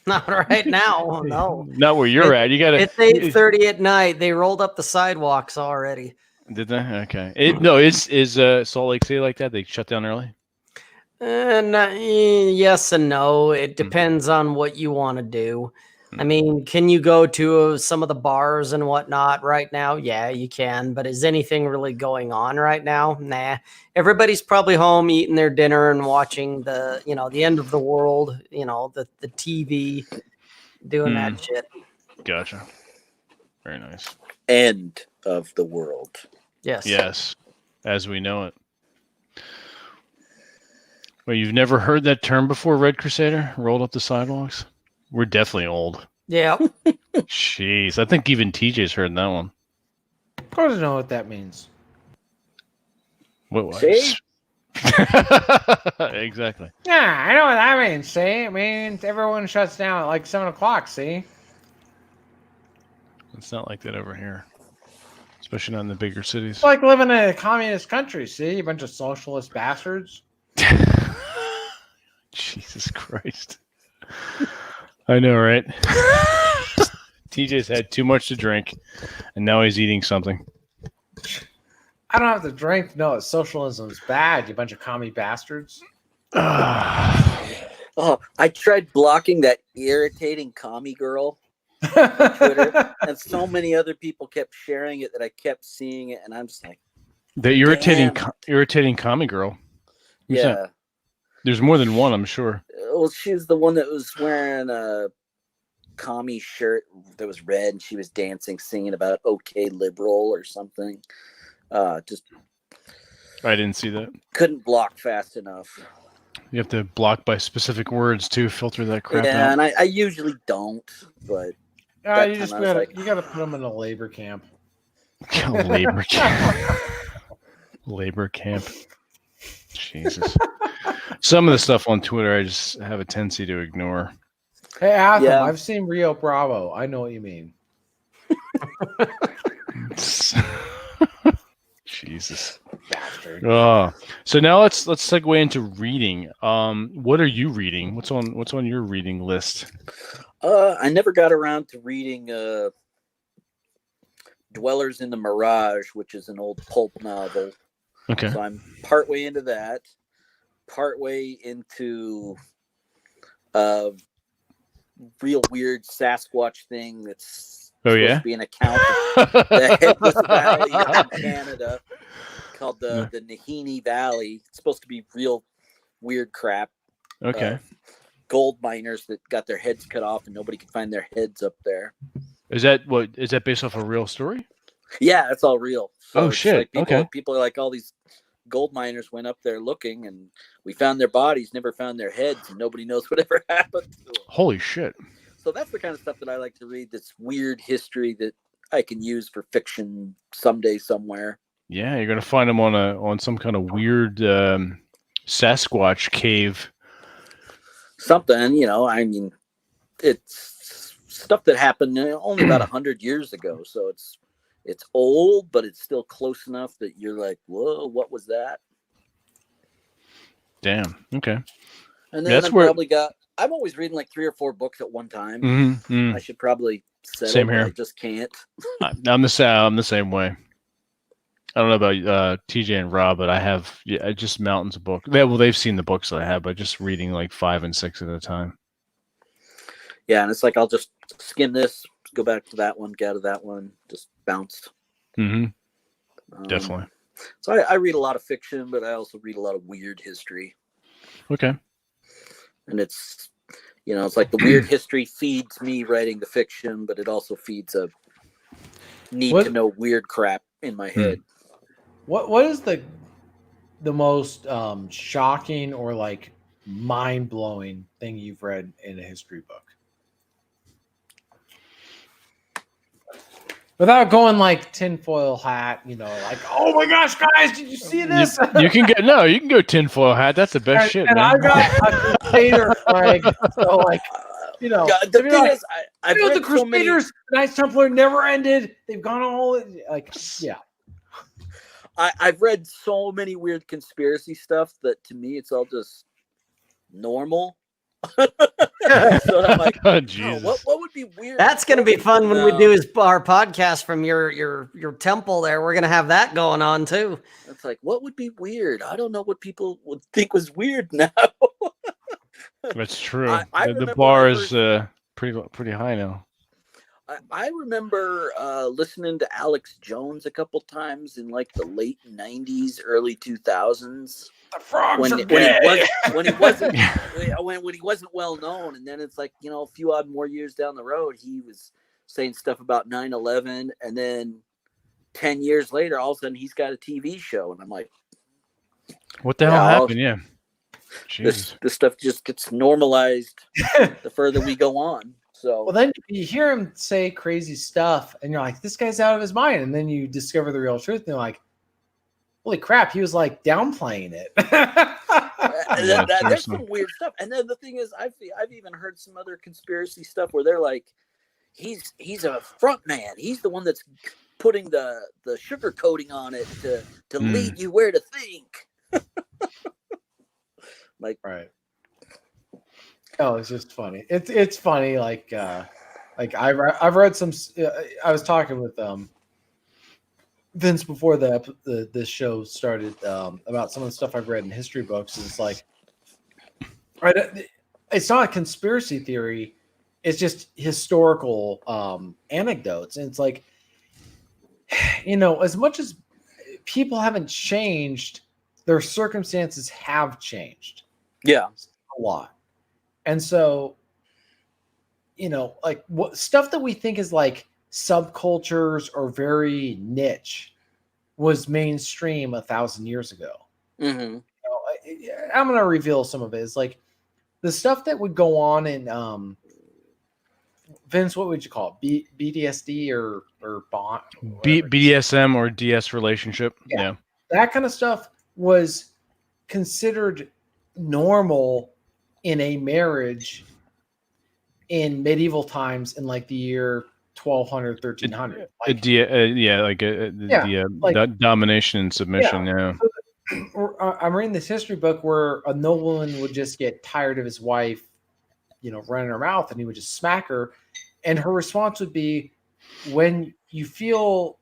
not right now. No. Not where you're at. You got to. It's 8:30 at night. They rolled up the sidewalks already. Did they? Okay. Is Salt Lake City like that? They shut down early? Yes and no. It depends on what you want to do. I mean, can you go to some of the bars and whatnot right now? Yeah, you can. But is anything really going on right now? Nah. Everybody's probably home eating their dinner and watching the end of the world, the TV, doing that shit. Gotcha. Very nice. End of the world. Yes, as we know it. Well, you've never heard that term before, Red Crusader? Rolled up the sidewalks? We're definitely old. Yeah. Jeez, I think even TJ's heard that one. Of course I know what that means. What was? See? Exactly. Yeah, I know what that means, see? It means everyone shuts down at like 7 o'clock, see? It's not like that over here. Especially not in the bigger cities. It's like living in a communist country, see? A bunch of socialist bastards. Jesus Christ. I know, right? TJ's had too much to drink, and now he's eating something. I don't have to drink. No, socialism's bad. You bunch of commie bastards. Oh, I tried blocking that irritating commie girl on Twitter, and so many other people kept sharing it that I kept seeing it, and I'm just like, the irritating commie girl. Who's yeah. that? There's more than one, I'm sure. Well, she was the one that was wearing a commie shirt that was red, and she was dancing, singing about "Okay, liberal" or something. Just I didn't see that. couldn't block fast enough. You have to block by specific words to filter that crap Yeah, out. and I usually don't, but You just you gotta put them in a labor camp. Labor camp. Labor camp. Jesus. Some of the stuff on Twitter I just have a tendency to ignore. Hey, Atham, Yeah. I've seen Rio Bravo. I know what you mean. Jesus. Bastard. Oh. So now let's segue into reading. What are you reading? What's on your reading list? I never got around to reading Dwellers in the Mirage, which is an old pulp novel. Okay. So I'm partway into that, partway into a real weird Sasquatch thing that's supposed to be an account of the Headless Valley in Canada called the Nahini Valley. It's supposed to be real weird crap. Okay. Gold miners that got their heads cut off and nobody could find their heads up there. Is that based off a real story? Yeah, it's all real. So Oh it's shit. Like people are like, all these gold miners went up there looking, and we found their bodies, never found their heads, and nobody knows whatever happened to them. Holy shit. So that's the kind of stuff that I like to read. This weird history that I can use for fiction someday, somewhere. Yeah, you're gonna find them on some kind of weird Sasquatch cave. Something, I mean, it's stuff that happened only about 100 years ago. So it's old, but it's still close enough that you're like, whoa, what was that? Damn. Okay. And then I'm always reading like 3 or 4 books at one time. Mm-hmm. I should probably settle, Same here. I just can't. I'm the same way. I don't know about TJ and Rob, but I just mountains of books. They've seen the books that I have, but just reading like 5 and 6 at a time. Yeah, and it's like I'll just skim this, go back to that one, get out of that one, just bounce. Mm-hmm. Definitely. So I read a lot of fiction, but I also read a lot of weird history. Okay. And it's like the weird history feeds me writing the fiction, but it also feeds a need to know weird crap in my head. What is the most shocking or like mind-blowing thing you've read in a history book? Without going like tinfoil hat, like, oh my gosh, guys, did you see this? You can go tinfoil hat. That's the best shit, and man. I got a Crusader flag. So like, the thing is, I've read the Crusaders, the Knights Templar never ended. They've gone all like, yeah. I've read so many weird conspiracy stuff that to me it's all just normal. So I'm like, oh, Jesus. What would be weird? That's gonna be fun when we do our podcast from your temple there. We're gonna have that going on too. It's like, what would be weird? I don't know what people would think was weird now. That's true. The I bar is pretty high now. I remember listening to Alex Jones a couple times in like the late 90s, early 2000s. The frogs when he wasn't well known, and then it's like, a few odd more years down the road, he was saying stuff about 9/11, and then 10 years later, all of a sudden he's got a TV show, and I'm like, what the hell happened? Yeah, this stuff just gets normalized the further we go on. So well, then you hear him say crazy stuff, and you're like, this guy's out of his mind, and then you discover the real truth, and you're like, holy crap, he was like downplaying it. There's some weird stuff. And then the thing is, I've even heard some other conspiracy stuff where they're like, he's a front man. He's the one that's putting the sugar coating on it to lead you where to think. Like, right. Oh, it's just funny. It's funny. Like I've read some. I was talking with Vince before this show started about some of the stuff I've read in history books. And it's like, right, it's not a conspiracy theory. It's just historical anecdotes, and it's like, as much as people haven't changed, their circumstances have changed. Yeah, a lot. And so, like what stuff that we think is like subcultures or very niche was mainstream 1,000 years ago. mm-hmm. I'm going to reveal some of it. It's like the stuff that would go on in Vince, what would you call it? BDSD or bond? BDSM or DS relationship. Yeah. That kind of stuff was considered normal in a marriage in medieval times in like the year 1200, 1300. Domination and submission. Yeah. I'm reading this history book where a nobleman would just get tired of his wife, running her mouth, and he would just smack her. And her response would be, "When you feel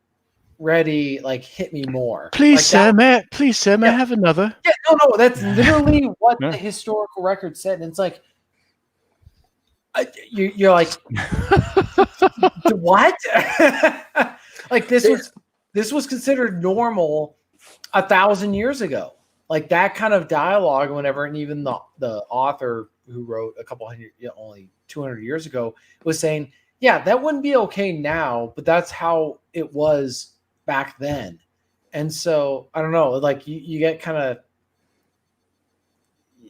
ready, like hit me more." Please, like sir, may I have another? Yeah, no, that's literally what the historical record said. And it's like, you're like, what? Like this was considered normal 1,000 years ago. Like that kind of dialogue, whenever, and even the author who wrote a couple hundred, only 200 years ago, was saying, yeah, that wouldn't be okay now, but that's how it was back then. And so I don't know, like you get kind of,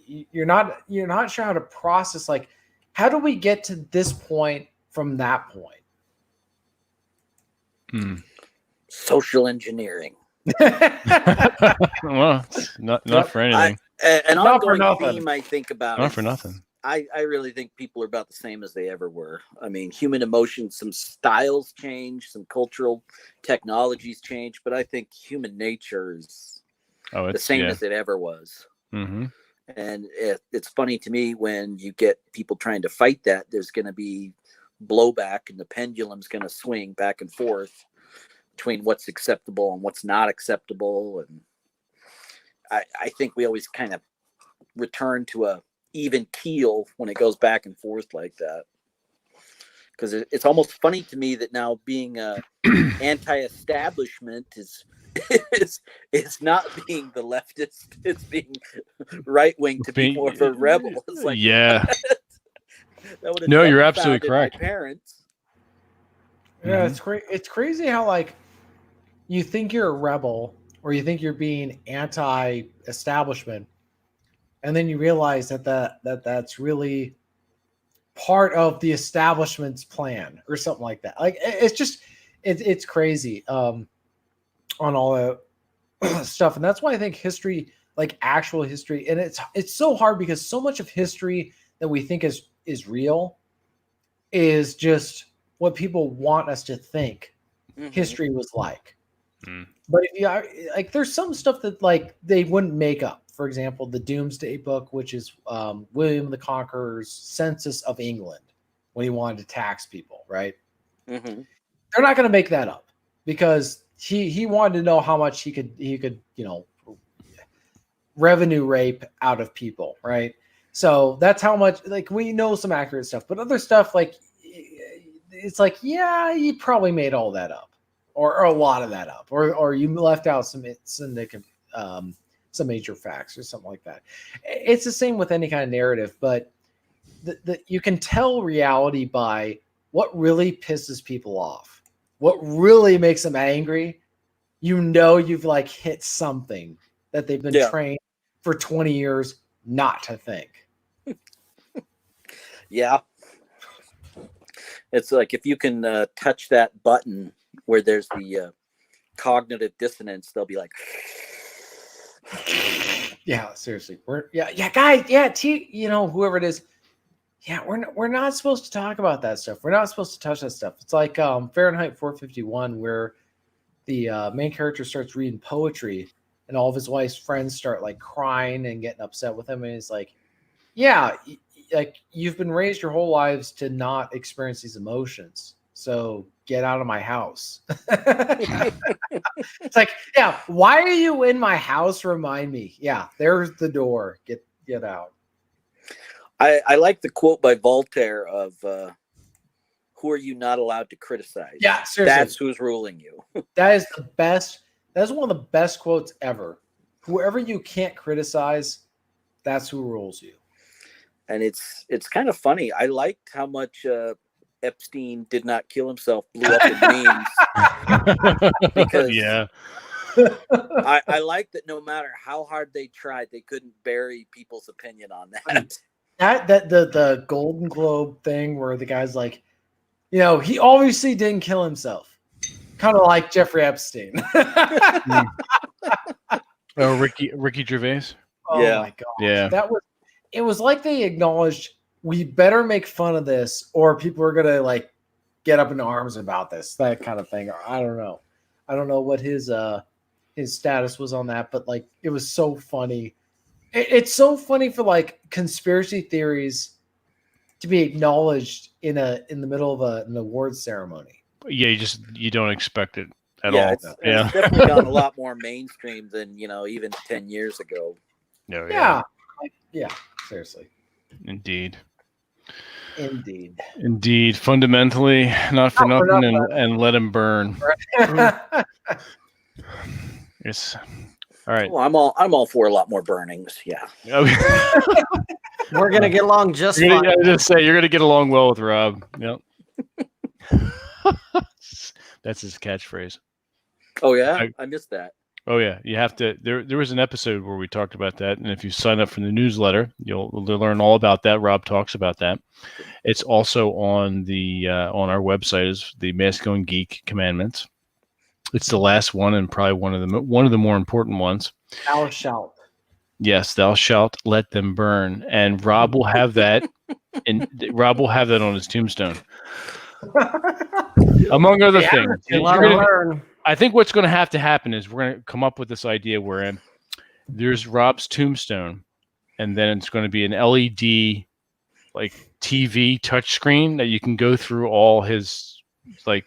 you're not sure how to process, like, how do we get to this point from that point? Social engineering. Well, not for anything. An ongoing theme I think about. Not for nothing. I really think people are about the same as they ever were. I mean, human emotions, some styles change, some cultural technologies change, but I think human nature is the same as it ever was. Mm-hmm. And it's funny to me when you get people trying to fight that, there's going to be blowback and the pendulum's going to swing back and forth between what's acceptable and what's not acceptable. And I think we always kind of return to a even keel when it goes back and forth like that. Because it's almost funny to me that now being anti-establishment is not being the leftist, it's being right-wing to be more of a rebel. It's like, yeah. No, you're absolutely correct. My parents. Yeah, it's crazy how, like, you think you're a rebel or you think you're being anti-establishment, and then you realize that's really part of the establishment's plan or something like that. Like, it's crazy on all that stuff. And that's why I think history, like actual history, and it's so hard because so much of history that we think is real is just what people want us to think history was like. But if you like, there's some stuff that like they wouldn't make up. For example, the Doomsday Book, which is William the Conqueror's census of England when he wanted to tax people, right? They're not going to make that up because he wanted to know how much he could revenue rape out of people, right? So that's how much, like, we know some accurate stuff, but other stuff, like, it's like, yeah, you probably made all that up, or a lot of that up, or you left out some major facts or something like that. It's the same with any kind of narrative, but you can tell reality by what really pisses people off, what really makes them angry. You've like hit something that they've been trained for 20 years not to think. Yeah. It's like if you can touch that button where there's the cognitive dissonance, they'll be like, yeah, seriously. Guys, whoever it is, we're not supposed to talk about that stuff. We're not supposed to touch that stuff. It's like Fahrenheit 451, where the main character starts reading poetry and all of his wife's friends start like crying and getting upset with him, and he's like, yeah, like you've been raised your whole lives to not experience these emotions. So get out of my house. It's like, yeah, why are you in my house? Remind me. Yeah, there's the door. Get out. I like the quote by Voltaire of who are you not allowed to criticize? Yeah, seriously. That's who's ruling you. That is the best. That's one of the best quotes ever. Whoever you can't criticize, that's who rules you. And it's kind of funny. I liked how much Epstein did not kill himself blew up in memes. Because yeah. I like that no matter how hard they tried, they couldn't bury people's opinion on that. That the Golden Globe thing where the guy's like, you know, he obviously didn't kill himself. Kind of like Jeffrey Epstein. Oh, Ricky Gervais. Oh Yeah. my god. Yeah. It was like they acknowledged we better make fun of this or people are gonna like get up in arms about this, that kind of thing. I don't know. I don't know what his status was on that, but like it was so funny. It's so funny for like conspiracy theories to be acknowledged in the middle of an awards ceremony. Yeah, you don't expect it at Yeah, all. it's definitely gone a lot more mainstream than even 10 years ago. No, Yeah. Seriously. Indeed. Indeed. Fundamentally, not for Not for nothing, nothing. and let him burn. It's all right. Well, I'm all for a lot more burnings. Yeah. We're gonna get along just I fine. was just say you're gonna get along well with Rob. Yep. That's his catchphrase. Oh yeah, I missed that. Oh yeah, you have to. There was an episode where we talked about that, and if you sign up for the newsletter, you'll learn all about that. Rob talks about that. It's also on the on our website is the Masculine Geek Commandments. It's the last one and probably one of the more important ones. Thou shalt. Yes, thou shalt let them burn, and Rob will have that, and Rob will have that on his tombstone, among other things. I think what's going to have to happen is we're going to come up with this idea wherein there's Rob's tombstone, and then it's going to be an LED like TV touchscreen that you can go through all his like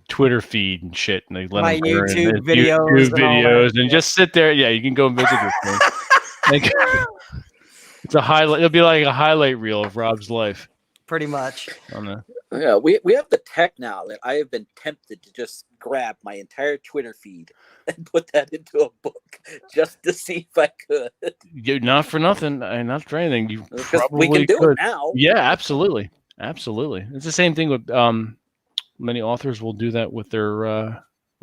Twitter feed and shit, and they let My him burn YouTube and videos and just sit there. Yeah, you can go and visit this thing. It's a highlight. It'll be like a highlight reel of Rob's life. Pretty much. Yeah, we have the tech now that I have been tempted to just grab my entire Twitter feed and put that into a book just to see if I could. Not for nothing, not for anything. You probably we can do could. it now. Yeah, absolutely. It's the same thing with many authors will do that with their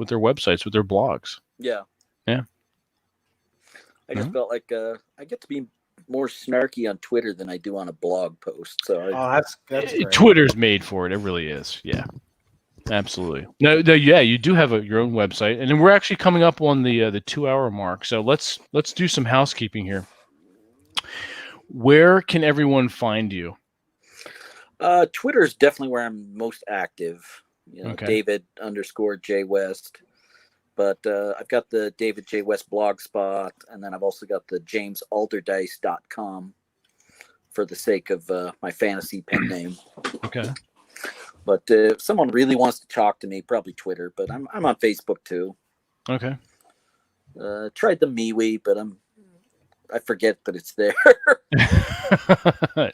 websites, with their blogs. Yeah. I just felt like I get to be more snarky on Twitter than I do on a blog post. So that's great. Twitter's made for it. It really is. Yeah, absolutely. No, yeah, you do have your own website, and then we're actually coming up on the 2-hour mark. So let's do some housekeeping here. Where can everyone find you? Twitter is definitely where I'm most active. Okay. David_J West. But I've got the David J. West blog spot, and then I've also got the JamesAlderdice.com for the sake of my fantasy pen name. Okay. But if someone really wants to talk to me, probably Twitter, but I'm on Facebook too. Okay. Tried the MeWe, but I forget that it's there.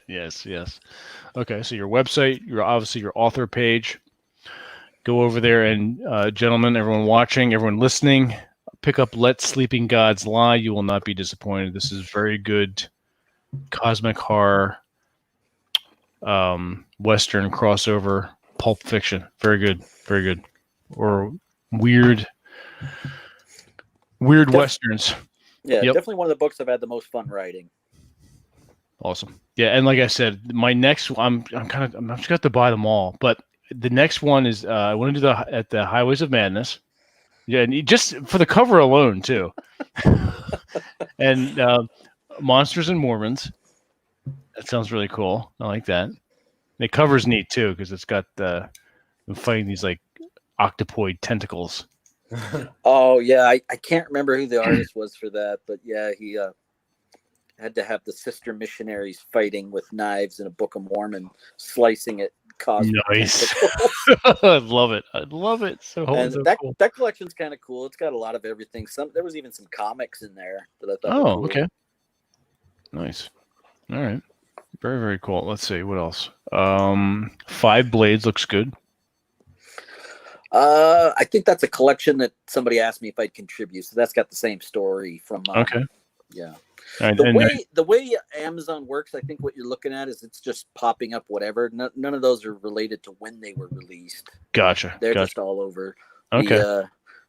Yes. Okay, so your website, obviously your author page. Go over there and, gentlemen, everyone watching, everyone listening, pick up Let Sleeping Gods Lie. You will not be disappointed. This is very good cosmic horror, Western crossover, pulp fiction. Very good. Or weird Westerns. Yeah, Definitely one of the books I've had the most fun writing. Awesome. Yeah, and like I said, my next, I'm just got to buy them all, but the next one is I want to do at the Highways of Madness. Yeah, and just for the cover alone too. And Monsters and Mormons. That sounds really cool. I like that. The cover's neat too because it's got them fighting these like octopoid tentacles. Oh yeah, I can't remember who the artist was for that, but yeah, he had to have the sister missionaries fighting with knives in a Book of Mormon, slicing it. Nice. I love it. I love it. So cool. That collection's kind of cool. It's got a lot of everything. There was even some comics in there that I thought. Oh, were cool. Okay. Nice. All right. Very, very cool. Let's see what else. 5 Blades looks good. I think that's a collection that somebody asked me if I'd contribute. So that's got the same story from. Okay. Yeah. Right, the way Amazon works, I think what you're looking at is it's just popping up whatever. None of those are related to when they were released. Gotcha. They're just all over. Okay.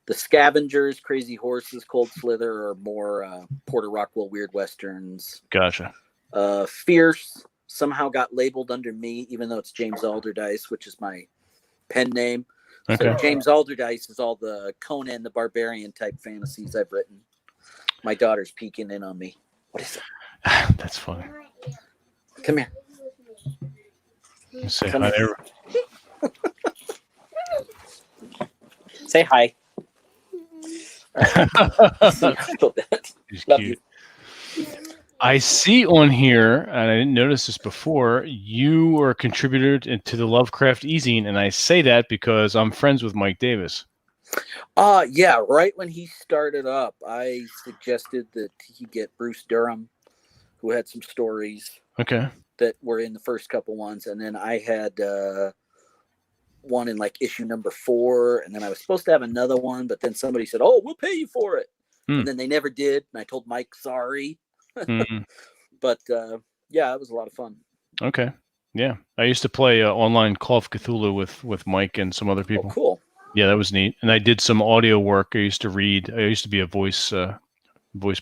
The Scavengers, Crazy Horses, Cold Slither are more Porter Rockwell Weird Westerns. Gotcha. Fierce somehow got labeled under me, even though it's James Alderdice, which is my pen name. Okay. So James Alderdice is all the Conan the Barbarian type fantasies I've written. My daughter's peeking in on me. What is it? That's funny. Come here. Say hi there. Say hi. He's cute. I see on here, and I didn't notice this before, you were a contributor to the Lovecraft e-zine, and I say that because I'm friends with Mike Davis. Yeah, right when he started up, I suggested that he get Bruce Durham, who had some stories that were in the first couple ones, and then I had one in like issue number 4, and then I was supposed to have another one, but then somebody said, "Oh, we'll pay you for it," and then they never did, and I told Mike sorry. But yeah, it was a lot of fun. Okay. Yeah, I used to play online Call of Cthulhu with Mike and some other people. Oh, cool. Yeah, that was neat. And I did some audio work. I used to read. I used to be a voice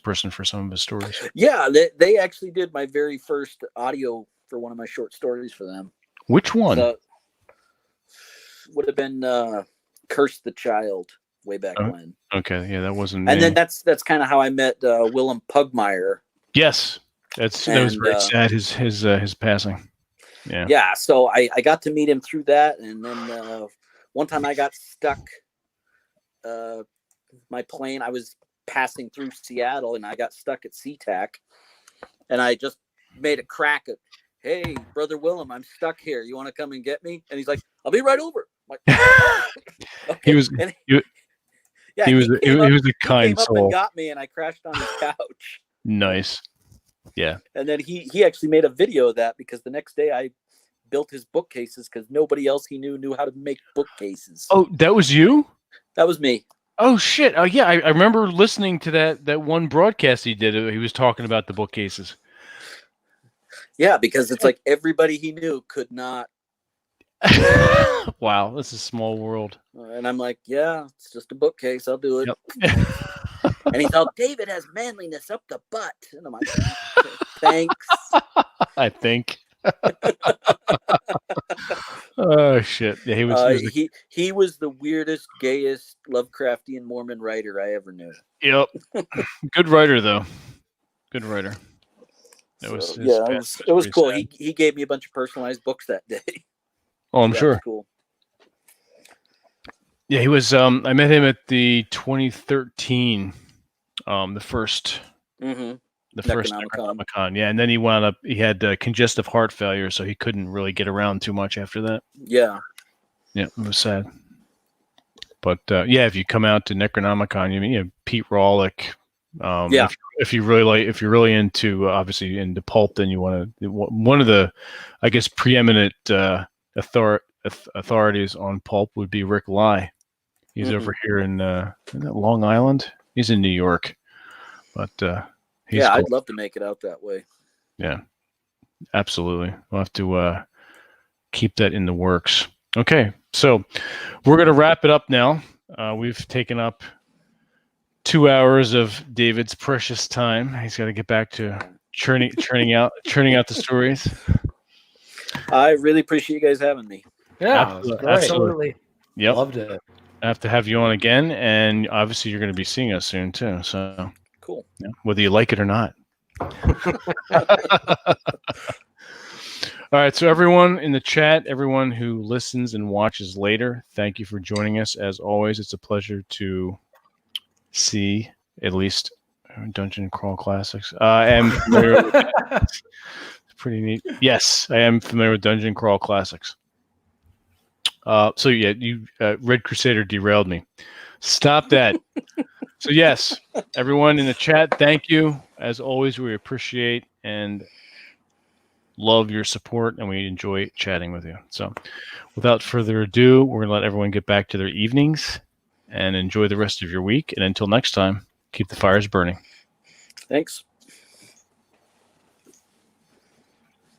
person for some of his stories. Yeah, they actually did my very first audio for one of my short stories for them. Which one? So, would have been Curse the Child way back when. Okay, yeah, that wasn't. And then that's kind of how I met Willem Pugmire. Yes, that was very sad. His passing. Yeah. Yeah, so I got to meet him through that, and then one time I got stuck. My plane, I was passing through Seattle, and I got stuck at SeaTac, and I just made a crack at, "Hey, brother Willem, I'm stuck here. You want to come and get me?" And he's like, "I'll be right over." I'm like, okay. He was a kind soul. soul. And got me, and I crashed on his couch. Nice. Yeah. And then he actually made a video of that, because the next day I built his bookcases because nobody else he knew how to make bookcases. Oh, that was you? That was me. Oh shit! Oh yeah, I remember listening to that one broadcast he did. He was talking about the bookcases. Yeah, because it's like everybody he knew could not. Wow, this is a small world. And I'm like, yeah, it's just a bookcase. I'll do it. Yep. And he's all, "David has manliness up the butt." And I'm like, "Thanks." I think. Oh shit! Yeah, he was the weirdest, gayest Lovecraftian Mormon writer I ever knew. Yep. Good writer though. Good writer. It was cool. Sad. He gave me a bunch of personalized books that day. Oh, I'm sure. Cool. Yeah, he was. I met him at the 2013, the first Necronomicon. Yeah, and then he had congestive heart failure, so he couldn't really get around too much after that. Yeah. Yeah, it was sad. But yeah, if you come out to Necronomicon, you know Pete Rawlik. If you're really into obviously into pulp, then you want to one of the, I guess, preeminent authorities on pulp would be Rick Lai. He's over here in Long Island. He's in New York, but he's cool. I'd love to make it out that way. Yeah, absolutely. We'll have to keep that in the works. Okay, so we're going to wrap it up now. We've taken up 2 hours of David's precious time. He's got to get back to churning out the stories. I really appreciate you guys having me. Yeah, absolutely. Yep. Loved it. I have to have you on again, and obviously you're going to be seeing us soon too. So cool. Yeah, whether you like it or not. All right, so everyone in the chat, everyone who listens and watches later, thank you for joining us. As always, it's a pleasure to see at least Dungeon Crawl Classics. I am familiar with that. It's pretty neat. Yes, I am familiar with Dungeon Crawl Classics. So yeah, you Red Crusader derailed me. Stop that. So yes, everyone in the chat, thank you. As always, we appreciate and love your support, and we enjoy chatting with you. So without further ado, we're gonna let everyone get back to their evenings and enjoy the rest of your week. And until next time, keep the fires burning. Thanks.